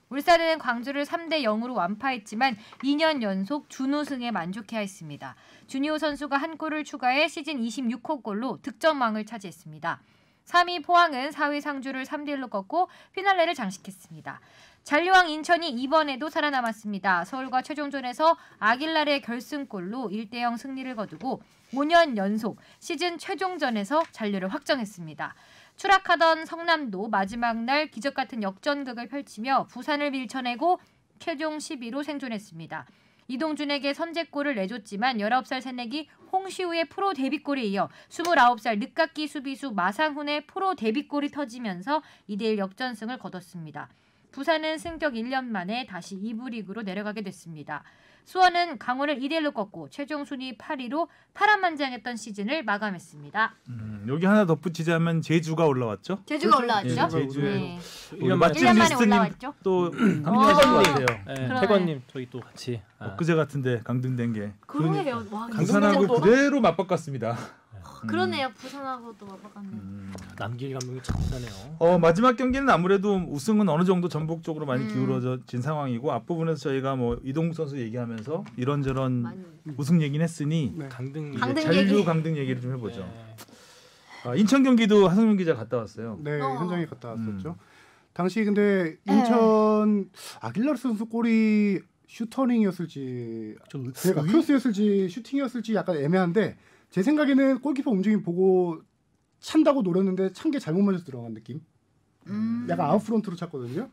울산은 광주를 3대 0으로 완파했지만 2년 연속 준우승에 만족해야 했습니다. 준이호 선수가 한 골을 추가해 시즌 26호 골로 득점왕을 차지했습니다. 3위 포항은 4위 상주를 3대1로 꺾고 피날레를 장식했습니다. 잔류왕 인천이 이번에도 살아남았습니다. 서울과 최종전에서 아길라르의 결승골로 1대0 승리를 거두고 5년 연속 시즌 최종전에서 잔류를 확정했습니다. 추락하던 성남도 마지막 날 기적같은 역전극을 펼치며 부산을 밀쳐내고 최종 10위로 생존했습니다. 이동준에게 선제골을 내줬지만 19살 새내기 홍시우의 프로 데뷔골에 이어 29살 늦깎이 수비수 마상훈의 프로 데뷔골이 터지면서 2대1 역전승을 거뒀습니다. 부산은 승격 1년 만에 다시 2부 리그로 내려가게 됐습니다. 수원은 강원을 2대1로 꺾고 최종 순위 8위로 파란만장했던 시즌을 마감했습니다. 여기 하나 덧붙이자면 제주가 올라왔죠. 제주가 그렇죠. 올라왔죠? 예, 제주에 네. 우리 맛집 1년 만에 리스트님 올라왔죠? 또 태권님. 강등하신 것 같아요. 네, 그러네. 태권님 저희 또 같이 엊그제 같은데 강등된 게 그러네요. 와, 부산하고 진짜 그대로 맞바꿨습니다. 그러네요. 부산하고도 맞바꿨네. 남길 감독이 참 대단해요. 마지막 경기는 아무래도 우승은 어느 정도 전북 쪽으로 많이 기울어진 상황이고 앞부분에서 저희가 뭐 이동국 선수 얘기하면서 이런저런 많이. 우승 얘기는 했으니 네. 강등 이제 강등 잔류 얘기. 강등 얘기를 좀 해보죠. 네. 인천 경기도 하성민 기자 갔다 왔어요. 네, 현장에 갔다 왔었죠. 음. 당시 근데 인천 아길라르 선수 골이 슈터링이었을지 그러니까 크로스였을지 슈팅이었을지 약간 애매한데 제 생각에는 골키퍼 움직임 보고 찬다고 노렸는데 찬 게 잘못 맞아서 들어간 느낌. 약간 아웃프론트로 찼거든요.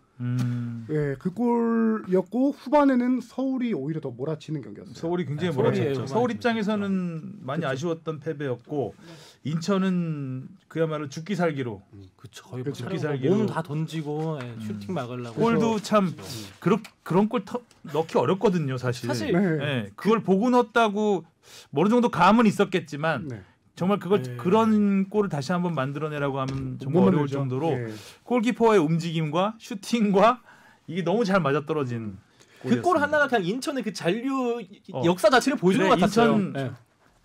예, 그 골이었고 후반에는 서울이 오히려 더 몰아치는 경기였어요. 서울이 굉장히 네, 몰아쳤죠. 서울이에요. 서울 입장에서는 많이 그렇죠. 아쉬웠던 패배였고 인천은 그야말로 죽기 살기로 그쵸 거의 그렇죠. 뭐 살기로. 몸 다 던지고 슈팅 막으려고 골도 참 그런 골 넣기 어렵거든요, 사실. 사실 네. 예, 그걸 보고 넣었다고 어느 정도 감은 있었겠지만 네. 정말 그걸 네. 그런 골을 다시 한번 만들어내라고 하면 정말 못 어려울 만들죠. 정도로 예. 골키퍼의 움직임과 슈팅과 이게 너무 잘 맞아떨어진 그 골 하나가 그냥 인천의 그 잔류 역사 자체를 보여주는 것 같았어요. 인천 네.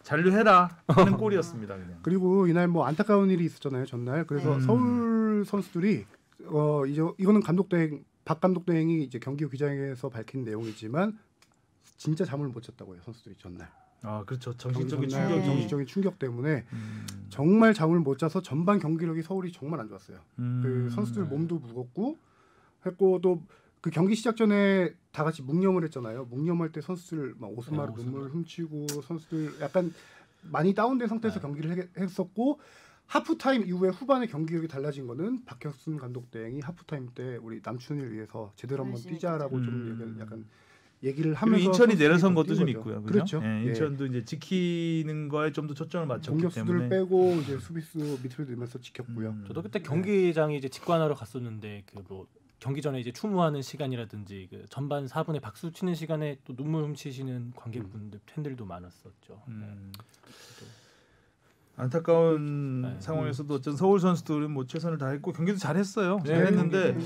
잔류해라 하는 골이었습니다. 그냥. 그리고 이날 뭐 안타까운 일이 있었잖아요 전날. 그래서 서울 선수들이 이제 이거는 박 감독 대행이 이제 경기 후 기자회견에서 밝힌 내용이지만 진짜 잠을 못 잤다고 해요 선수들이 전날. 아 그렇죠. 정신적인 전날 충격이. 정신적인 충격 때문에 정말 잠을 못 자서 전반 경기력이 서울이 정말 안 좋았어요. 그 선수들 몸도 무겁고 했고 또 그 경기 시작 전에 다 같이 묵념을 했잖아요. 묵념할 때 선수들 막 오스마르 눈물 훔치고 선수들 약간 많이 다운된 상태에서 경기를 했었고 하프타임 이후에 후반에 경기력이 달라진 거는 박혁순 감독 대행이 하프타임 때 우리 남춘을 위해서 제대로 한번 뛰자라고 좀 약간 얘기를 그리고 하면서 인천이 내려선 것도 뛴 좀 거죠. 있고요. 그렇죠. 예, 인천도 이제 지키는 거에 좀 더 초점을 맞췄기 공격수들 때문에. 빼고 이제 수비수 밑으로 들면서 지켰고요. 저도 그때 경기장에 이제 직관하러 갔었는데 그 뭐 경기 전에 이제 추모하는 시간이라든지 그 전반 4분에 박수 치는 시간에 또 눈물 훔치시는 관객분들 팬들도 많았었죠. 안타까운 상황에서도 어쩐 서울 선수들은 뭐 최선을 다했고 경기도 잘했어요. 네, 잘했는데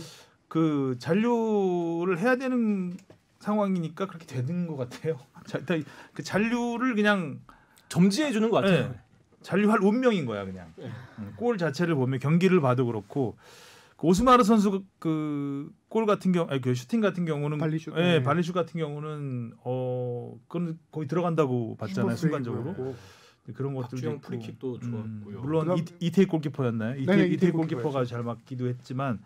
그 잔류를 해야 되는 상황이니까 그렇게 되는 것 같아요. 그 잔류를 그냥 점지해 주는 것 같아요. 네. 잔류할 운명인 거야 그냥. 골 자체를 보면 경기를 봐도 그렇고 그 오스마르 선수 그 골 같은 경우, 그 슈팅 같은 경우는 발리슛, 발리슛 같은 경우는 그건 거의 들어간다고 봤잖아요 순간적으로. 그런 것들도 박주영 있고. 프리킥도 좋았고요. 물론 이태희 골키퍼였나요? 네네, 이태희 골키퍼가 잘 맞기도 했지만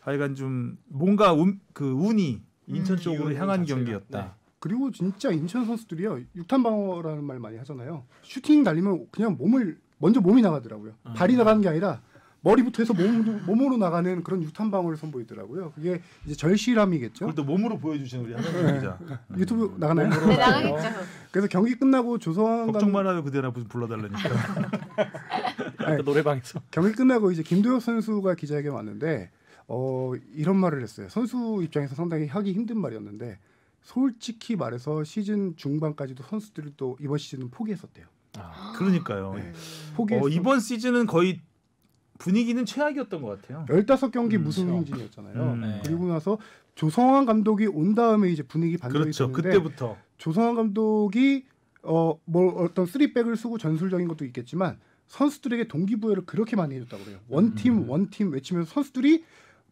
하여간 좀 뭔가 그 운이 인천 쪽으로 향한 자체가, 경기였다. 네. 그리고 진짜 인천 선수들이요. 육탄 방어라는 말 많이 하잖아요. 슈팅 날리면 그냥 몸이 나가더라고요. 발이 나가는 게 아니라 머리부터 해서 몸으로 나가는 그런 육탄 방어를 선보이더라고요. 그게 이제 절실함이겠죠. 그걸 또 몸으로 보여주신 우리 한현민 기자. 유튜브 나가나요? 네, 나가겠죠. 그래서 경기 끝나고 조성환 걱정만 하고 그대나 불러달라니까. 아까 노래방에서 경기 끝나고 이제 김도혁 선수가 기자회견 왔는데 이런 말을 했어요. 선수 입장에서 상당히 하기 힘든 말이었는데 솔직히 말해서 시즌 중반까지도 선수들이 또 이번 시즌은 포기했었대요. 그러니까요. 네. 포기했어. 이번 시즌은 거의 분위기는 최악이었던 것 같아요. 15경기 무승 행진이었잖아요. 네. 그리고 나서 조성환 감독이 온 다음에 이제 분위기 반전이 그렇죠. 됐는데 그때부터 조성환 감독이 어떤 3백을 쓰고 전술적인 것도 있겠지만 선수들에게 동기부여를 그렇게 많이 해줬다고 그래요. 원팀 외치면서 선수들이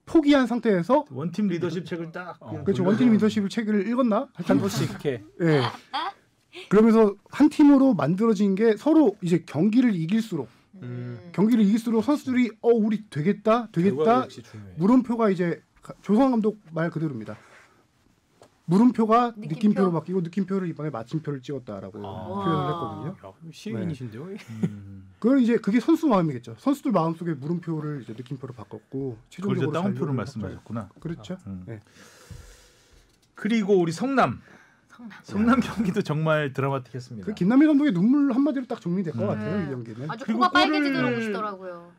포기한 상태에서 원팀 리더십 책을 딱 그렇죠. 원팀 리더십을 책을 읽었나? 한 번씩 이렇게 예. 그러면서 한 팀으로 만들어진 게 서로 이제 경기를 이길수록 선수들이 우리 되겠다 결과가 역시 중요해요. 물음표가 이제 조성환 감독 말 그대로입니다. 물음표가 느낌표로 바뀌고 느낌표를 이번에 마침표를 찍었다라고 표현을 했거든요. 야, 시인이신데요? 그걸 이제 그게 선수 마음이겠죠. 선수들 마음속에 물음표를 이제 느낌표로 바꿨고 그걸 이제 최종적으로 다운표를 잔류를 말씀하셨구나. 그렇죠. 네. 그리고 우리 성남 경기도 정말 드라마틱했습니다. 그 김남일 감독의 눈물 한마디로 딱 정리될 것 같아요. 이 경기는. 아주 그리고 코가 골을- 빨개지도록 오시더라고요.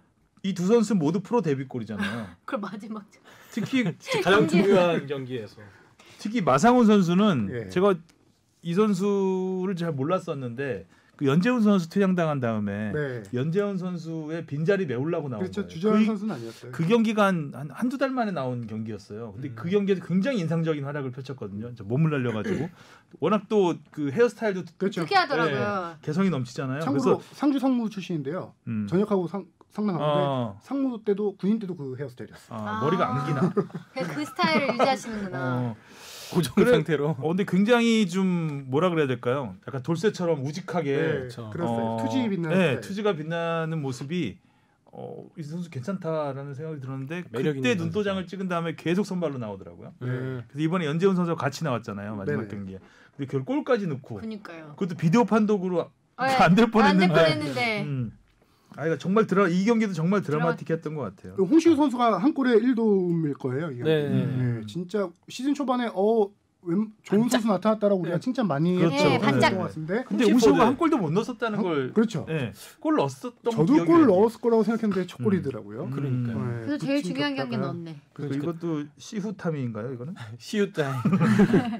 이 두 선수 모두 프로 데뷔골이잖아요. 그걸 마지막 특히 가장 중요한 경기에서 마상훈 선수는 예. 제가 이 선수를 잘 몰랐었는데 그 연재훈 선수 퇴장당한 다음에 네. 연재훈 선수의 빈자리 메우려고 나온 그렇죠. 거예요. 주전 선수는 아니었어요. 그 경기가 한두 달 만에 나온 경기였어요. 근데 그 경기에서 굉장히 인상적인 활약을 펼쳤거든요. 몸을 날려가지고 워낙 또 그 헤어스타일도 그렇죠. 특이하더라고요. 개성이 넘치잖아요. 참고로 그래서 상주 상무 출신인데요. 전역하고 상남 가는데 상무 때도 군인 때도 그 헤어스타일이었어요. 머리가 안기나. 그 스타일을 유지하시는구나. 고정 상태로. 근데 굉장히 좀 뭐라 그래야 될까요? 약간 돌쇠처럼 우직하게 그랬어요. 투지 빛나는 스타일. 투지가 빛나는 모습이 이 선수 괜찮다라는 생각이 들었는데 매력 그때 있는 눈도장을 선수죠. 찍은 다음에 계속 선발로 나오더라고요. 네. 그래서 이번에 연재훈 선수가 같이 나왔잖아요. 마지막 네네. 경기에. 근데 결국 골까지 넣고 그러니까요. 그것도 비디오 판독으로 네. 안 될 뻔했는데. 안될 뻔했는데. 그러니까 정말 이 경기도 정말 드라마틱했던 것 같아요. 홍시우 선수가 한 골에 1도움일 거예요. 이 네. 경기. 진짜 시즌 초반에 좋은 선수 나타났다라고 우리가 칭찬 많이 그렇죠. 했던 반짝. 것 같은데. 근데 우시오가 한 골도 못 넣었었다는 걸. 그렇죠. 골 넣었었던 저도 기억이 골 나요. 넣었을 거라고 생각했는데 첫 골이더라고요. 그러니까요. 네, 그래서 제일 붙인 중요한 경기 겼다가 넣었네. 그래서 이것도 시후타임인가요? 이거는 시우타임.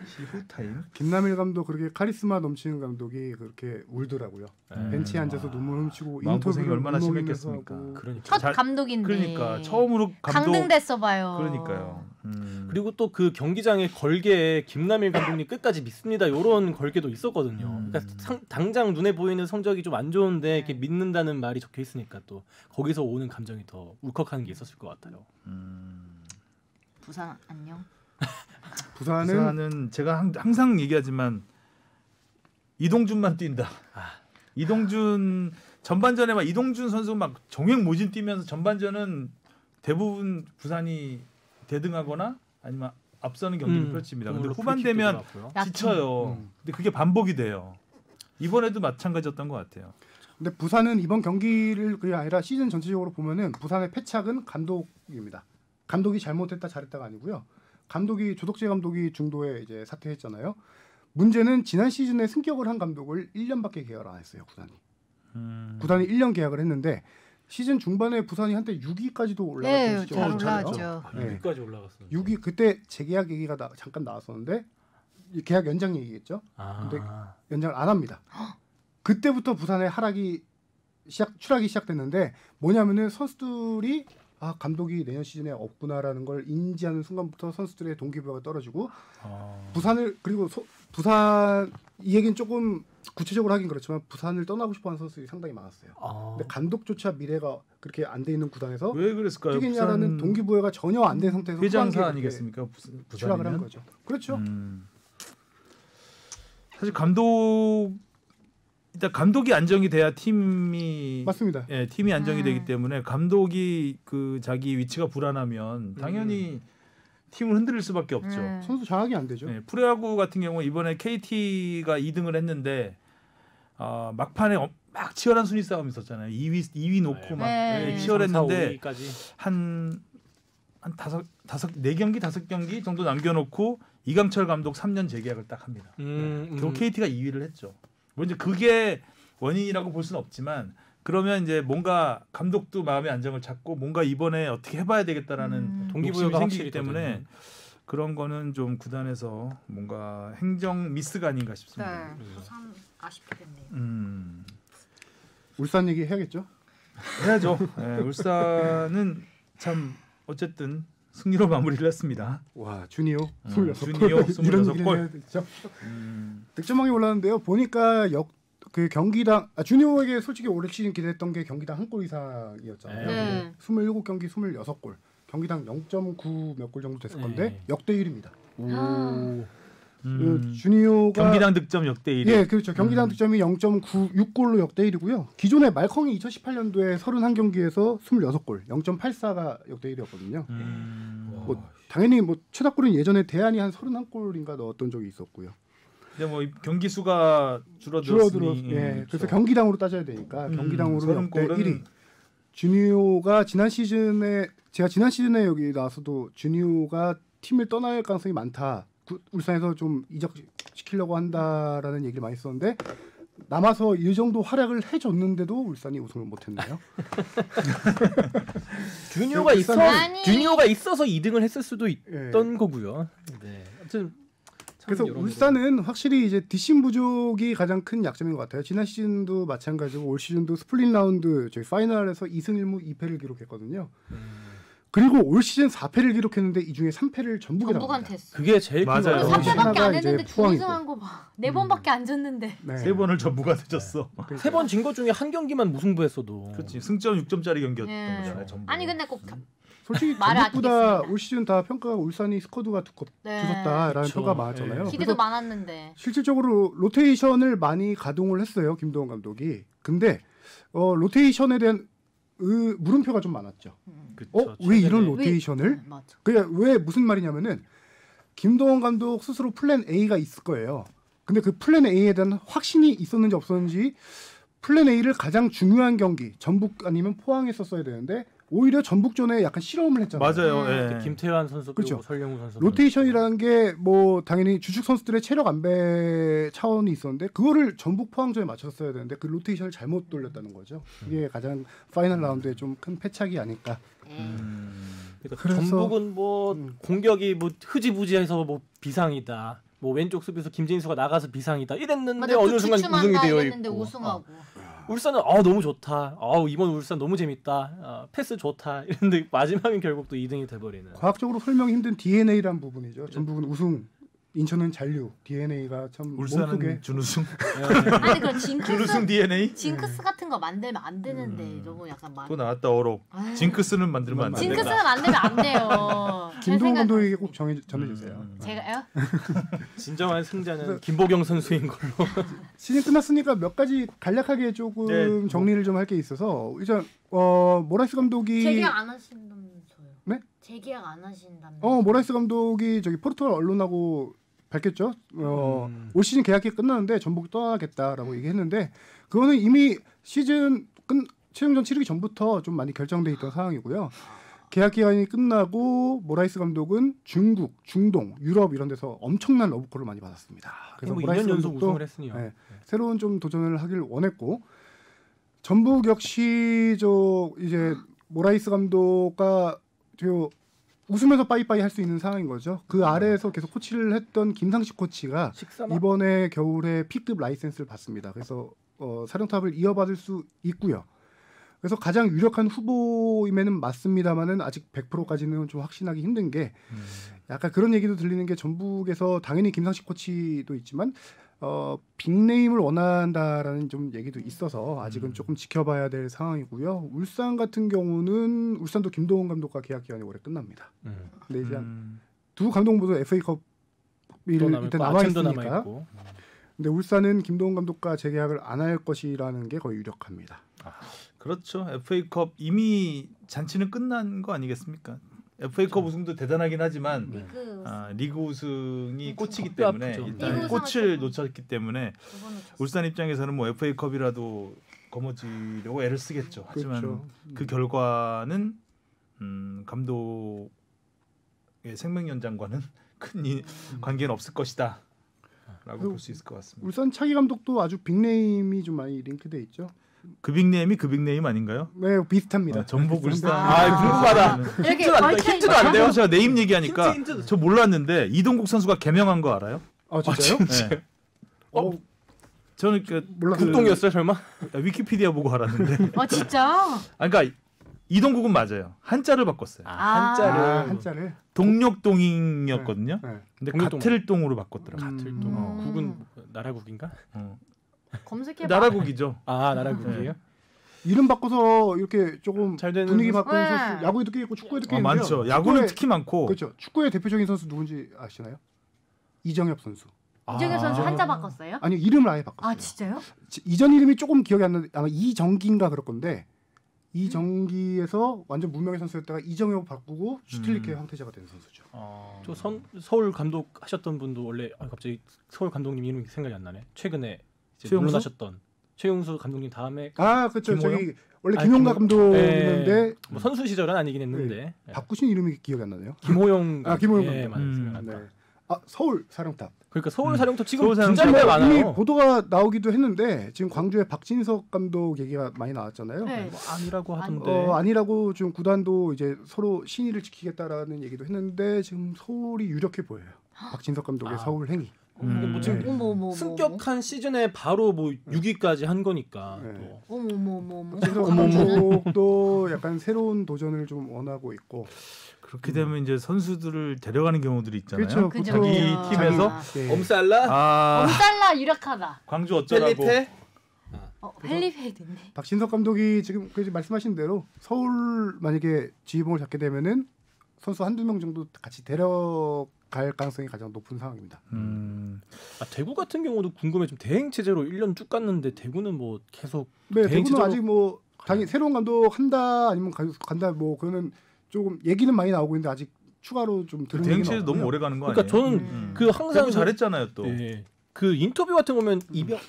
시후타임. 김남일 감독 그렇게 카리스마 넘치는 감독이 그렇게 울더라고요. 벤치에 앉아서 눈물 훔치고 마음고생이 인터뷰를 얼마나 울먹이면서 심했겠습니까? 하고. 그러니까. 첫 감독인데. 그러니까 처음으로 감독. 강등됐어 봐요. 그러니까요. 그리고 또 그 경기장의 걸개에 김남일 감독님 끝까지 믿습니다. 이런 걸개도 있었거든요. 그러니까 당장 눈에 보이는 성적이 좀 안 좋은데 이렇게 믿는다는 말이 적혀 있으니까 또 거기서 오는 감정이 더 울컥하는 게 있었을 것 같아요. 부산 안녕. 부산은 제가 항상 얘기하지만 이동준만 뛴다. 이동준 전반전에 막 이동준 선수 막 정행 모진 뛰면서 전반전은 대부분 부산이 대등하거나 아니면 앞서는 경기를 펼칩니다. 근데 후반 되면 지쳐요. 근데 그게 반복이 돼요. 이번에도 마찬가지였던 것 같아요. 근데 부산은 이번 경기를 그게 아니라 시즌 전체적으로 보면은 부산의 패착은 감독입니다. 감독이 잘못했다 잘했다가 아니고요. 조덕재 감독이 중도에 이제 사퇴했잖아요. 문제는 지난 시즌에 승격을 한 감독을 1년밖에 계약을 안 했어요. 구단이 1년 계약을 했는데 시즌 중반에 부산이 한때 6위까지도 올라갔던 네, 시절이 잘 있잖아요. 올라왔죠. 네. 6위까지 올라갔어요. 6위 그때 재계약 얘기가 잠깐 나왔었는데 계약 연장 얘기겠죠. 근데 연장을 안 합니다. 그때부터 부산의 하락이 추락이 시작됐는데 뭐냐면은 선수들이 감독이 내년 시즌에 없구나라는 걸 인지하는 순간부터 선수들의 동기부여가 떨어지고 부산을 그리고 부산 이 얘기는 조금 구체적으로 하긴 그렇지만 부산을 떠나고 싶어하는 선수들이 상당히 많았어요. 근데 감독조차 미래가 그렇게 안 돼 있는 구단에서 왜 그랬을까요? 뛰겠냐라는 동기부여가 전혀 안 된 상태에서 회장사 아니겠습니까? 추락을 한 부산이면 거죠. 그렇죠. 사실 일단 감독이 안정이 돼야 팀이 맞습니다. 예, 팀이 안정이 되기 때문에 감독이 그 자기 위치가 불안하면 당연히 팀을 흔들릴 수밖에 없죠. 선수 장악이 안 되죠. 예, 프로야구 같은 경우 이번에 KT가 2등을 했는데 막판에 막 치열한 순위 싸움이 있었잖아요. 2위 놓고 막 치열했는데 3, 4, 5위까지. 한 4경기 5경기 정도 남겨놓고 이강철 감독 3년 재계약을 딱 합니다. 결국 KT가 2위를 했죠. 뭐 이제 그게 원인이라고 볼 수는 없지만 그러면 이제 뭔가 감독도 마음의 안정을 찾고 뭔가 이번에 어떻게 해봐야 되겠다라는 동기부여가 생기기 확실히 때문에 되거든요. 그런 거는 좀 구단에서 뭔가 행정 미스가 아닌가 싶습니다. 네. 참 아쉽게 됐네요. 울산 얘기 해야겠죠. 해야죠. 네, 울산은 참 어쨌든 승리로 마무리를 했습니다. 와 주니오 26골 주니오 26골. 득점왕이 올랐는데요. 보니까 그 경기당 주니오에게 솔직히 올 시즌 기대했던 게 경기당 한 골 이상이었잖아요. 네. 27경기 26골. 경기당 0.9 몇 골 정도 됐을 건데 역대 1위입니다. 주니오가 경기당 득점 역대 1위. 예, 그렇죠. 경기당 득점이 0.96골로 역대 1위고요. 기존에 말컹이 2018년도에 31경기에서 26골, 0.84가 역대 1위였거든요. 뭐 당연히 뭐 최다골은 예전에 대안이 한 31골인가 넣었던 적이 있었고요. 근데 뭐 경기 수가 줄어들었으니 예. 그래서 경기당으로 따져야 되니까 경기당으로 역대 1위. 주니오가 지난 시즌에 여기 나와서도 주니오가 팀을 떠날 가능성이 많다. 울산에서 좀 이적시키려고 한다라는 얘기를 많이 썼는데 남아서 이 정도 활약을 해줬는데도 울산이 우승을 못했네요. 주니오가 있어서 2등을 했을 수도 있던 거고요. 네. 아무튼 그래서 울산은 확실히 이제 뒷심 부족이 가장 큰 약점인 것 같아요. 지난 시즌도 마찬가지고 올 시즌도 스플릿 라운드 저희 파이널에서 2승 1무 2패를 기록했거든요. 그리고 올 시즌 4패를 기록했는데 이 중에 3패를 전북에 당합니다. 그게 제일 큰 맞아요. 거예요. 3패밖에 안 했는데 준우승한 거 봐. 4번밖에 안 졌는데. 네. 3번을 전부가 늦었어. 3번 진 것 중에 한 경기만 무승부했어도. 그렇지. 승점 6점짜리 경기였던 예. 거잖아요. 전부. 아니 근데 꼭 솔직히 말을 전북보다 아끼겠습니다. 올 시즌 다 평가가 울산이 스쿼드가 두껍다라는 그렇죠. 평가 많았잖아요. 네. 기대도 많았는데. 실질적으로 로테이션을 많이 가동을 했어요. 김도원 감독이. 근데 로테이션에 대한 물음표가 좀 많았죠. 그쵸, 왜 이런 최근에. 로테이션을? 맞아. 그게 왜 무슨 말이냐면은 김도원 감독 스스로 플랜 A가 있을 거예요. 근데 그 플랜 A에 대한 확신이 있었는지 없었는지 플랜 A를 가장 중요한 경기 전북 아니면 포항에 썼어야 되는데 오히려 전북전에 약간 실험을 했잖아요. 맞아요. 예. 김태환 선수 그리고 그렇죠. 설영우 선수. 로테이션이라는 게 뭐 당연히 주축 선수들의 체력 안배 차원이 있었는데 그거를 전북 포항전에 맞췄어야 되는데 그 로테이션을 잘못 돌렸다는 거죠. 이게 가장 파이널 라운드에 좀 큰 패착이 아닐까. 그러니까 그래서- 전북은 뭐 공격이 뭐 흐지부지해서 뭐 비상이다. 뭐 왼쪽 수비에서 김진수가 나가서 비상이다. 이랬는데 맞아. 어느 순간 우승이 되어 이랬는데 있고. 우승하고. 울산은 너무 좋다. 이번 울산 너무 재밌다. 패스 좋다. 이랬는데 마지막엔 결국 또 2등이 돼버리는. 과학적으로 설명이 힘든 DNA라는 부분이죠. 전북은 우승, 인천은 잔류. DNA가 참 몸속에 울산은 준우승. 아니 그럼 징크스 준우승 DNA 같은 거 만들면 안 되는데 너무 약간 또 나왔다 어록. 아유. 징크스는 만들면 안 된다. 징크스는 만들면 안 돼요. 김도원 감독에게 꼭 전해주세요. 제가요? 진정한 승자는 김보경 선수인 걸로. 시즌 끝났으니까 몇 가지 간략하게 조금 네, 정리를 좀 할 게 있어서 일단 모라이스 감독이 재계약 안 하신다면서요? 네? 재계약 안 하신다면? 모라이스 감독이 저기 포르투갈 언론하고 밝혔죠. 올 시즌 계약이 끝나는데 전북이 떠나겠다라고 얘기했는데 그거는 이미 시즌 최종전 치르기 전부터 좀 많이 결정돼 있던 상황이고요. 계약 기간이 끝나고 모라이스 감독은 중국, 중동, 유럽 이런 데서 엄청난 러브콜을 많이 받았습니다. 그래서 뭐 모라이스 2년 연속 감독도 우승을 했으니요. 네, 새로운 좀 도전을 하길 원했고 전북 역시 저 이제 모라이스 감독과 저 웃으면서 빠이빠이 할 수 있는 상황인 거죠. 그 아래에서 계속 코치를 했던 김상식 코치가 식사나? 이번에 겨울에 P급 라이센스를 받습니다. 그래서 사령탑을 이어받을 수 있고요. 그래서 가장 유력한 후보임에는 맞습니다만은 아직 100%까지는 좀 확신하기 힘든 게 약간 그런 얘기도 들리는 게 전북에서 당연히 김상식 코치도 있지만 빅네임을 원한다라는 좀 얘기도 있어서 아직은 조금 지켜봐야 될 상황이고요. 울산 같은 경우는 울산도 김도훈 감독과 계약 기간이 올해 끝납니다. 근데 이제 두 감독 모두 FA컵이 일단 남아 있으니까. 근데 울산은 김도훈 감독과 재계약을 안 할 것이라는 게 거의 유력합니다. 그렇죠. FA컵 이미 잔치는 끝난 거 아니겠습니까? FA컵 우승도 대단하긴 하지만 리그 우승이 꽃이기 때문에 일단 꽃을 놓쳤기 때문에 울산 입장에서는 뭐 FA컵이라도 거머쥐려고 애를 쓰겠죠. 하지만 그렇죠. 그 결과는 감독의 생명 연장과는 큰 관계는 없을 것이다. 라고 볼 수 있을 것 같습니다. 울산 차기 감독도 아주 빅네임이 좀 많이 링크돼 있죠. 그 빅네임이 그 빅네임 아닌가요? 네, 비슷합니다. 전북 울산. 궁금하다. 힌트도 안 돼요? 제가 네임 얘기하니까 저 몰랐는데 이동국 선수가 개명한 거 알아요? 아 진짜요? 네. 저는 국동이었어요 설마? 위키피디아 보고 알았는데. 진짜? 그러니까 이동국은 맞아요. 한자를 바꿨어요. 한자를. 동력동이었거든요. 네. 근데 동력동. 가틀동으로 바꿨더라고요. 가틀동. 국은 나라국인가? 검색해봐. 나라국이죠. 나라국이에요? 이름 바꿔서 이렇게 조금 잘 되는 분위기 바꾸는 네. 선수 야구에도 꽤 있고 축구에도 꽤 있는데요. 많죠. 야구는 특히 많고. 그렇죠. 축구의 대표적인 선수 누군지 아시나요? 이정엽 선수. 이정엽 선수 한자 바꿨어요? 아니 이름을 아예 바꿨어요. 진짜요? 이전 이름이 조금 기억이 안 나는데 아마 이정기인가 그럴 건데 이정기에서 완전 무명의 선수였다가 이정엽 바꾸고 슈틸리케 황태자가 된 선수죠. 저 서울 감독 하셨던 분도 원래 갑자기 서울 감독님 이름이 생각이 안 나네. 최근에 이제 물러나셨던 최용수 감독님 다음에 그렇죠. 김호영? 저기 원래 김용가 감독인데 뭐 선수 시절은 아니긴 했는데 바꾸신 이름이 기억이 안 나네요. 김호영 김호영 예, 감독. 생각난다. 네. 서울 사령탑. 그러니까 서울 사령탑 지금 서울 사령탑. 진짜 이미 많아요. 보도가 나오기도 했는데 지금 광주의 박진석 감독 얘기가 많이 나왔잖아요. 네. 뭐 아니라고 하던데. 아니라고 좀 구단도 이제 서로 신의를 지키겠다라는 얘기도 했는데 지금 서울이 유력해 보여요. 박진석 감독의 서울 행위. 뭐 지금 어머. 승격한 시즌에 바로 뭐 6위까지 한 거니까. 네. 어머. 그래서 감독도 약간 새로운 도전을 좀 원하고 있고. 그렇게 되면 이제 선수들을 데려가는 경우들이 있잖아요. 그렇죠. 그죠. 자기 팀에서 네. 엄살라? 엄살라 유력하다. 광주 어쩌라고. 헬리페이 됐네. 박진석 감독이 지금 말씀하신 대로 서울 만약에 지휘봉을 잡게 되면은 선수 한두 명 정도 같이 데려갈 가능성이 가장 높은 상황입니다. 대구 같은 경우도 궁금해. 좀 대행 체제로 1년 쭉 갔는데 대구는 뭐 계속 네, 대행 대구는 체제로- 아직 뭐 당연히 새로운 감독 한다 아니면 간다 뭐 그거는 조금 얘기는 많이 나오고 있는데 아직 추가로 좀 들은 얘기는 대행체도 너무 없고요. 오래 가는 거 그러니까 아니에요? 저는 그 항상 대구 잘했잖아요 또. 네. 그 인터뷰 같은 거 보면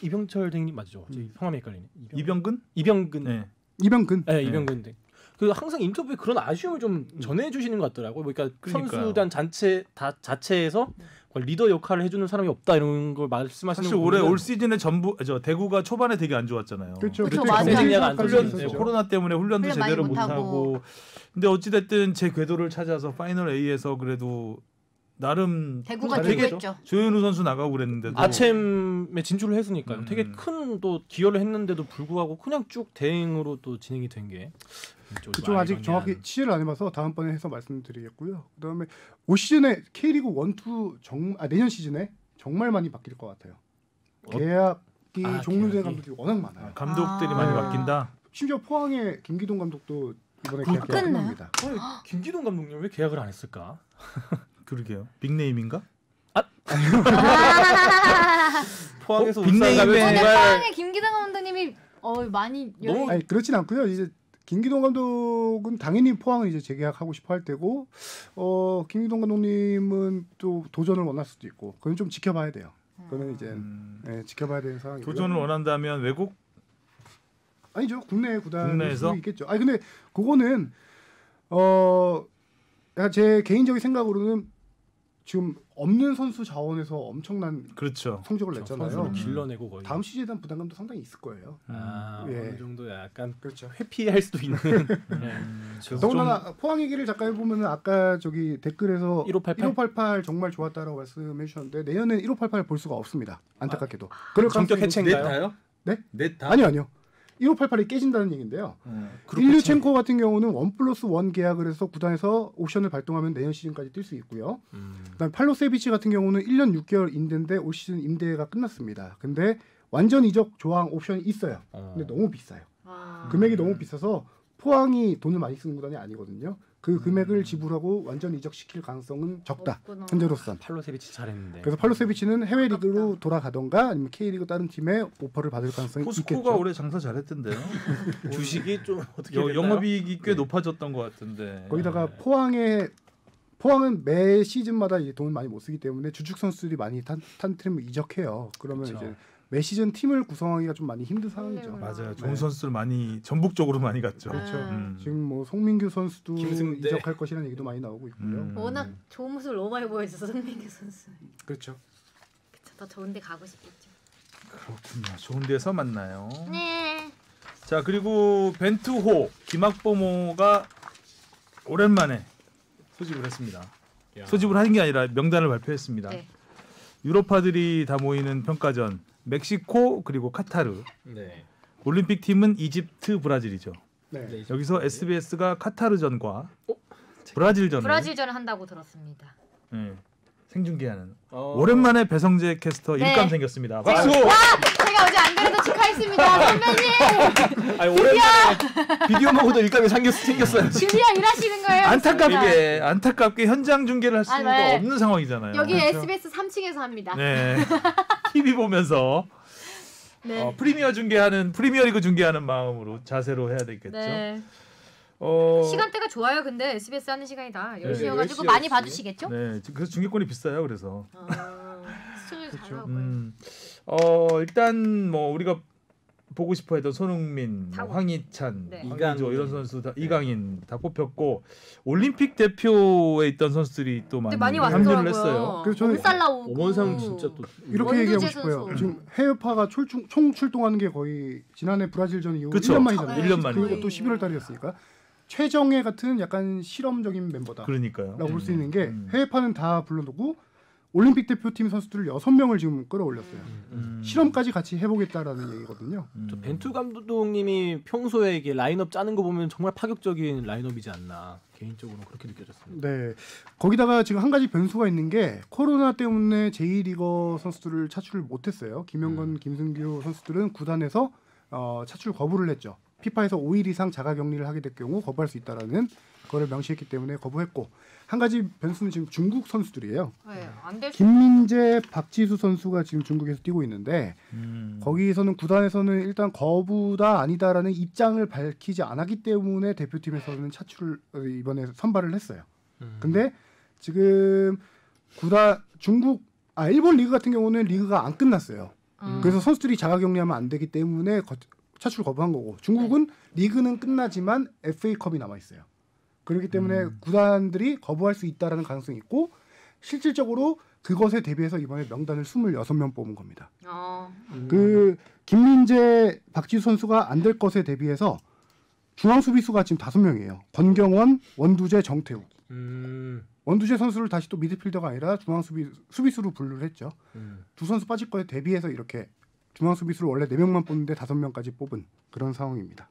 이병철 대행님 맞죠? 성함이 헷갈리네. 이병근? 이병근. 네. 이병근. 네, 이병근 대. 그 항상 인터뷰에 그런 아쉬움을 좀 전해주시는 것 같더라고요. 그러니까 그러니까요. 선수단 자체에서 리더 역할을 해주는 사람이 없다 이런 걸 말씀하시는 사실 거 올해 보면은 올 시즌에 대구가 초반에 되게 안 좋았잖아요. 그렇죠. 그쵸, 그때 맞아요. 세징야가 안 훈련- 뚫렸어요. 네, 있었죠. 코로나 때문에 훈련도 훈련 많이 제대로 못하고. 못하고. 근데 어찌됐든 제 궤도를 찾아서 파이널 A에서 그래도 나름 대구가 잘했죠. 되겠죠. 조현우 선수 나가고 그랬는데도 아챔에 진출을 했으니까요. 되게 큰 또 기여를 했는데도 불구하고 그냥 쭉 대행으로 또 진행이 된 게. 그쪽 아직 정확히 취재를 안 해봐서 다음번에 해서 말씀드리겠고요. 그다음에 올 시즌에 K리그 1, 2 내년 시즌에 정말 많이 바뀔 것 같아요. 계약이 종료된 감독이 워낙 많아요. 감독들이 아. 많이 바뀐다. 심지어 포항의 김기동 감독도 이번에 끝나요? 계약합니다. 김기동 감독님 왜 계약을 안 했을까? 그러게요. 빅네임인가? 포항에서 빅네임에- 울산 가면 근데 정말 포항의 김기동 감독님이 많이 너무- 아니 그렇진 않고요. 이제 김기동 감독은 당연히 포항을 이제 재계약하고 싶어 할 테고, 김기동 감독님은 또 도전을 원할 수도 있고, 그건 좀 지켜봐야 돼요. 그거는 이제 지켜봐야 되는 상황이고요. 도전을 원한다면 외국? 아니죠. 국내 구단일 국내에서? 수도 있겠죠. 아니 근데 그거는 약간 제 개인적인 생각으로는 지금 없는 선수 자원에서 엄청난 그렇죠. 성적을 선수를 냈잖아요. 길러내고 거의. 다음 시즌에 대한 부담감도 상당히 있을 거예요. 예. 어느 정도 약간 그렇죠. 회피할 수도 있는. 그래서 더군다나 포항 얘기를 잠깐 해보면 아까 저기 댓글에서 1588? 정말 좋았다라고 말씀해 주셨는데 내년에 1588 볼 수가 없습니다. 안타깝게도. 그럴 전격 가능성이 해체인가요? 다요? 네? 넷 다? 아니요. 1588이 깨진다는 얘기인데요. 일류첸코 같은 경우는 1+1 계약을 해서 구단에서 옵션을 발동하면 내년 시즌까지 뛸 수 있고요. 그다음 팔로세비치 같은 경우는 1년 6개월 임대인데 올 시즌 임대가 끝났습니다. 근데 완전 이적 조항 옵션이 있어요. 근데 너무 비싸요. 금액이 너무 비싸서 포항이 돈을 많이 쓰는 구단이 아니거든요. 그 금액을 지불하고 완전 이적시킬 가능성은 적다. 없구나. 현재로선. 팔로세비치 잘했는데. 그래서 팔로세비치는 해외 리그로 돌아가던가 아니면 K리그 다른 팀에 오퍼를 받을 가능성이 포스코가 있겠죠. 올해 장사 잘했던데요. 주식이 좀 어떻게 영업이익이 꽤 높아졌던 것 같은데. 거기다가 포항은 매 시즌마다 이제 돈을 많이 못 쓰기 때문에 주축 선수들이 많이 탄 팀을 이적해요. 그러면 그쵸. 이제 매 시즌 팀을 구성하기가 좀 많이 힘든 상황이죠. 맞아요. 좋은 선수들 많이 전북적으로 많이 갔죠. 그렇죠. 음. 지금 뭐 송민규 선수도 김승대. 이적할 것이라는 얘기도 많이 나오고 있고요. 워낙 좋은 모습을 너무 많이 보여줘서 송민규 선수. 그렇죠. 그쵸, 더 좋은데 가고 싶겠죠. 그렇군요. 좋은 데서 만나요. 네. 자 그리고 벤투호 김학범호가 오랜만에 소집을 했습니다. 소집을 하는 게 아니라 명단을 발표했습니다. 네. 유로파들이 다 모이는 평가전 멕시코 그리고 카타르. 네. 올림픽 팀은 이집트 브라질이죠. 네. 여기서 SBS가 카타르전과 브라질전을 브라질전을 한다고 들었습니다. 네, 생중계하는 오랜만에 배성재 캐스터 네. 일감 생겼습니다. 제가, 박수. 제가 어제 안 그래도 축하했습니다. 선배님. 아니 오랜만에 비디오만보다 일감이 생겼어요. 드디어 일하시는 거예요. 안타깝게 현장 중계를 할 수가 네. 없는 상황이잖아요. 여기 그렇죠. SBS 3층에서 합니다. 네. TV 보면서 네. 프리미어리그 중계하는 마음으로 자세로 해야 되겠죠. 네. 시간대가 좋아요. 근데 SBS 하는 시간이다. 10시여가지고 10시, 많이 10시. 봐주시겠죠? 네, 그래서 중계권이 비싸요. 그래서 수준이 잘 그렇죠. 나올 거예요. 일단 뭐 우리가 보고 싶어했던 손흥민, 다 황희찬, 네. 황의조 이런 선수 다 이강인 다 뽑혔고 올림픽 대표에 있던 선수들이 또 근데 많이 많이 합류를 왔더라고요. 했어요. 그래서 저는 살라오고 오원상 진짜 또 이렇게 원두재 얘기하고 싶어요. 선수. 지금 해외파가 총 출동하는 게 거의 지난해 브라질전 이후 그쵸. 1년 만이잖아요. 네, 1년 만이죠. 그리고 또 11월 달이었으니까 최정예 같은 약간 실험적인 멤버다라고 그러니까요. 볼 수 있는 게 해외파는 다 불러놓고 올림픽 대표팀 선수들을 6명을 지금 끌어올렸어요. 실험까지 같이 해보겠다라는 얘기거든요. 저 벤투 감독님이 평소에 이게 라인업 짜는 거 보면 정말 파격적인 라인업이지 않나 개인적으로 그렇게 느껴졌습니다. 네. 거기다가 지금 한 가지 변수가 있는 게 코로나 때문에 제2리거 선수들을 차출을 못했어요. 김영건, 김승규 선수들은 구단에서 차출 거부를 했죠. 피파에서 5일 이상 자가격리를 하게 될 경우 거부할 수 있다라는 거를 명시했기 때문에 거부했고 한 가지 변수는 지금 중국 선수들이에요. 네, 안될 김민재, 박지수 선수가 지금 중국에서 뛰고 있는데 거기서는 구단에서는 일단 거부다 아니다라는 입장을 밝히지 않았기 때문에 대표팀에서는 차출을 이번에 선발을 했어요. 근데 지금 일본 리그 같은 경우는 리그가 안 끝났어요. 그래서 선수들이 자가격리하면 안 되기 때문에 차출 거부한 거고 중국은 리그는 끝나지만 FA컵이 남아 있어요. 그렇기 때문에 구단들이 거부할 수 있다라는 가능성이 있고 실질적으로 그것에 대비해서 이번에 명단을 26명 뽑은 겁니다. 그 김민재, 박지수 선수가 안 될 것에 대비해서 중앙 수비수가 지금 5명이에요. 권경원, 원두재, 정태욱. 원두재 선수를 다시 또 미드필더가 아니라 중앙 수비수로 분류를 했죠. 두 선수 빠질 거에 대비해서 이렇게 중앙 수비수를 원래 4명만 뽑는데 5명까지 뽑은 그런 상황입니다.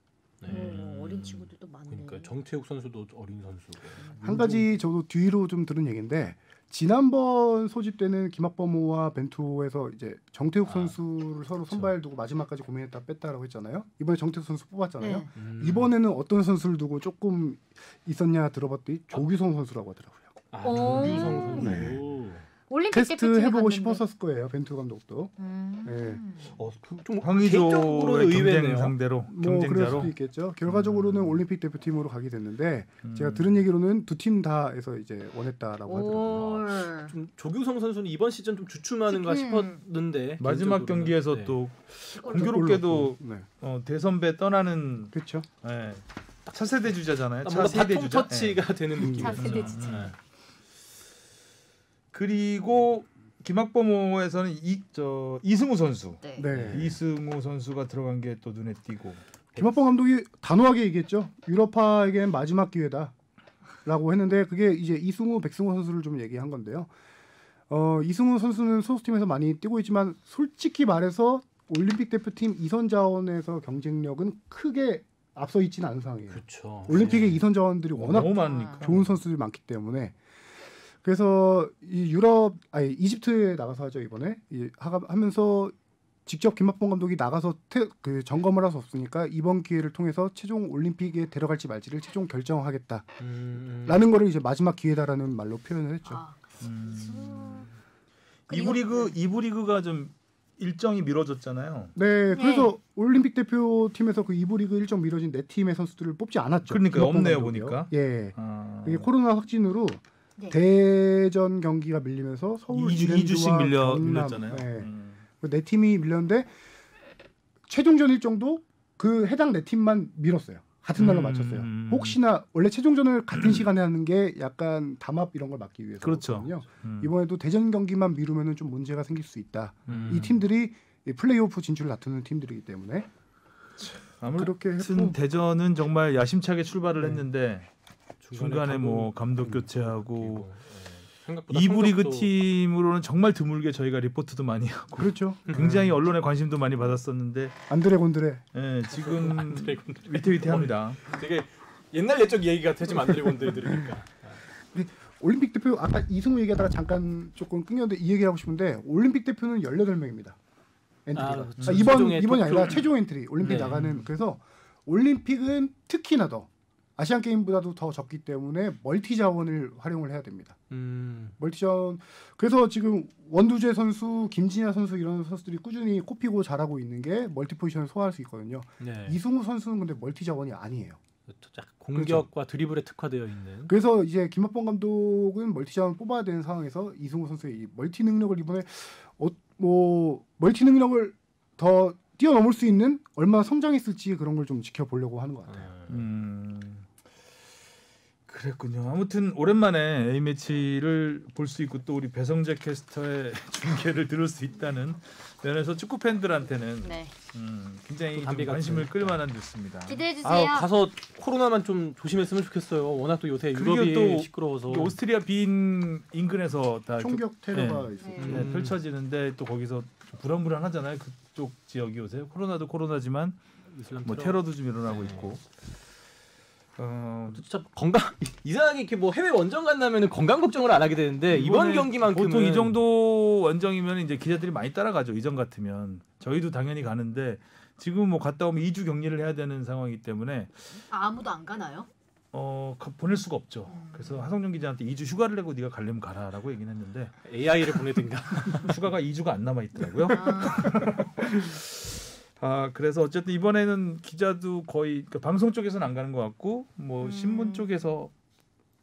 어린 친구들도 많네. 그러니까 정태욱 선수도 어린 선수고. 한 가지 저도 뒤로 좀 들은 얘기인데 지난번 소집 때는 김학범호와 벤투호에서 이제 정태욱 선수를 서로 선발 두고 마지막까지 고민했다 뺐다라고 했잖아요. 이번에 정태욱 선수 뽑았잖아요. 이번에는 어떤 선수를 두고 조금 있었냐 들어봤더니 조규성 선수라고 하더라고요. 조규성 선수. 네. 올림픽 테스트 대표팀에 해보고 갔는데. 싶었을 거예요. 벤투 감독도. 네. 좀 황의조의 개인적으로는 경쟁 의외네요. 상대로 뭐 그럴 경쟁자로 수도 있겠죠. 결과적으로는 올림픽 대표팀으로 가게 됐는데 제가 들은 얘기로는 두 팀 다에서 이제 원했다라고 하더라고요. 좀 조규성 선수는 이번 시즌 좀 주춤하는가 싶었는데 마지막 개인적으로는. 경기에서 네. 또 공교롭게도 네. 대선배 떠나는 그렇죠. 차세대 주자잖아요. 뭔가 차세대 바통 주자. 터치가 되는 느낌이었어요. 차세대 주자. 그리고 김학범호에서는 이승우 선수. 네. 네. 이승우 선수가 들어간 게 또 눈에 띄고. 김학범 감독이 단호하게 얘기했죠. 유럽파에겐 마지막 기회다라고 했는데 그게 이제 이승우, 백승우 선수를 좀 얘기한 건데요. 이승우 선수는 소속팀에서 많이 뛰고 있지만 솔직히 말해서 올림픽 대표팀 2선 자원에서 경쟁력은 크게 앞서 있지는 않은 상황이에요. 그렇죠. 올림픽에 2선 자원들이 워낙 너무 많으니까. 좋은 선수들이 많기 때문에 그래서 이 이집트에 나가서 하죠 이번에 하면서 직접 김학범 감독이 나가서 그 점검을 할 수 없으니까 이번 기회를 통해서 최종 올림픽에 데려갈지 말지를 최종 결정하겠다라는 거를 이제 마지막 기회다라는 말로 표현을 했죠. 이부 리그가 좀 일정이 미뤄졌잖아요. 네, 그래서 올림픽 대표팀에서 그 이부 리그 일정 미뤄진 네 팀의 선수들을 뽑지 않았죠. 그러니까 없네요 감독이요. 보니까. 예, 이게 코로나 확진으로 대전 경기가 밀리면서 서울 2주씩 밀렸잖아요. 네. 네 팀이 밀렸는데 최종전 일정도 그 해당 네 팀만 미뤘어요. 같은 날로 맞췄어요. 혹시나 원래 최종전을 같은 시간에 하는 게 약간 담합 이런 걸 막기 위해서 그렇거든요. 이번에도 대전 경기만 미루면은 좀 문제가 생길 수 있다. 이 팀들이 플레이오프 진출을 다투는 팀들이기 때문에 그렇게 했고 대전은 정말 야심차게 출발을 했는데 중간에 뭐 감독 교체하고 이부 리그 팀으로는 정말 드물게 저희가 리포트도 많이 하고 그렇죠. 굉장히 언론의 관심도 많이 받았었는데 안드레곤드레 지금 위태위태합니다. 되게 옛날 옛적 얘기가 되지만 안드레곤드레 들으니까. 올림픽 대표 아까 이승우 얘기하다가 잠깐 조금 끊겼는데 이 얘기하고 싶은데 올림픽 대표는 18명입니다. 엔트리가. 이번이 아니라 최종 엔트리 올림픽 나가는 그래서 올림픽은 특히나 더 아시안 게임보다도 더 적기 때문에 멀티 자원을 활용을 해야 됩니다. 멀티 자원 그래서 지금 원두재 선수, 김진야 선수 이런 선수들이 꾸준히 꼽히고 잘하고 있는 게 멀티 포지션을 소화할 수 있거든요. 네. 이승우 선수는 근데 멀티 자원이 아니에요. 공격과 그렇죠. 드리블에 특화되어 있는. 그래서 이제 김학범 감독은 멀티 자원 뽑아야 되는 상황에서 이승우 선수의 이 멀티 능력을 이번에 멀티 능력을 더 뛰어넘을 수 있는 얼마나 성장했을지 그런 걸 좀 지켜보려고 하는 것 같아요. 그랬군요. 아무튼 오랜만에 A매치를 볼 수 있고 또 우리 배성재 캐스터의 중계를 들을 수 있다는 면에서 축구 팬들한테는 굉장히 좀 관심을 끌만한 뉴스입니다. 기대해 주세요. 가서 코로나만 좀 조심했으면 좋겠어요. 워낙 또 요새 유럽이 또 시끄러워서 오스트리아 빈 인근에서 다 총격 테러가 있었죠. 펼쳐지는데 또 거기서 불안불안하잖아요. 그쪽 지역이 요새 코로나도 코로나지만 뭐 테러도 좀 일어나고 있고. 진짜 건강 이상하게 이렇게 뭐 해외 원정 간다면은 건강 걱정을 안 하게 되는데 이번 경기만큼은 보통 이 정도 원정이면 이제 기자들이 많이 따라가죠. 이전 같으면 저희도 당연히 가는데 지금 뭐 갔다 오면 2주 격리를 해야 되는 상황이기 때문에 아무도 안 가나요? 보낼 수가 없죠. 그래서 하성룡 기자한테 2주 휴가를 내고 네가 가려면 가라라고 얘기는 했는데 AI를 보내든가 휴가가 2주가 안 남아 있더라고요. 그래서 어쨌든 이번에는 기자도 거의 방송 쪽에서는 안 가는 것 같고 뭐 신문 쪽에서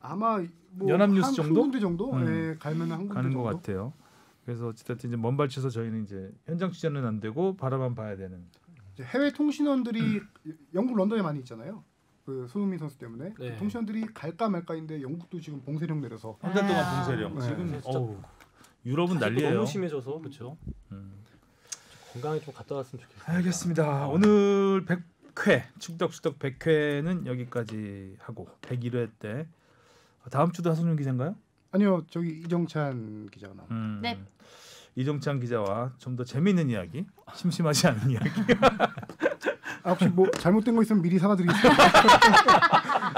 아마 뭐 연합뉴스 정도? 한 군데 정도 가면 한 군데 가는 정도? 것 같아요. 그래서 어쨌든 이제 먼 발치에서 저희는 이제 현장 취재는 안 되고 바라만 봐야 되는. 이제 해외 통신원들이 영국 런던에 많이 있잖아요. 그 손흥민 선수 때문에 그 통신원들이 갈까 말까인데 영국도 지금 봉쇄령 내려서 한 달 동안 봉쇄령. 지금 유럽은 난리예요. 너무 심해져서 그렇죠. 건강에 좀 갔다 왔으면 좋겠습니다. 알겠습니다. 오늘 100회 축덕 100회는 여기까지 하고 101회 때 다음 주도 하성룡 기자인가요? 아니요, 저기 이정찬 기자가 나옵니다. 네. 이정찬 기자와 좀 더 재미있는 이야기, 심심하지 않은 이야기. 혹시 뭐 잘못된 거 있으면 미리 사과드리겠습니다.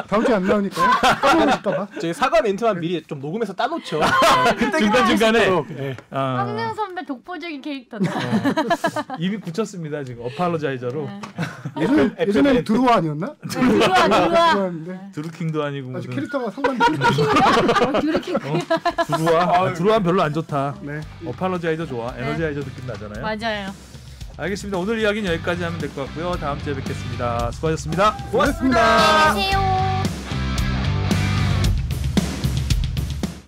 다음 주에 안 나오니까요. 까먹으실까봐. 저희 사과 멘트만 미리 좀 녹음해서 따놓죠. 중간중간에. 황정 선배 독보적인 캐릭터다. 이미 굳혔습니다 지금 어팔로자이저로. 예전에 드루아 아니었나? 드루아. 드루킹도 아니고 아주 무슨 캐릭터가 상관이 드루아 별로 안 좋다. 네. 어팔로자이저 좋아. 에너지아이저 느낌 나잖아요. 맞아요. 알겠습니다. 오늘 이야기는 여기까지 하면 될 것 같고요. 다음 주에 뵙겠습니다. 수고하셨습니다. 고맙습니다. 안녕히 계세요.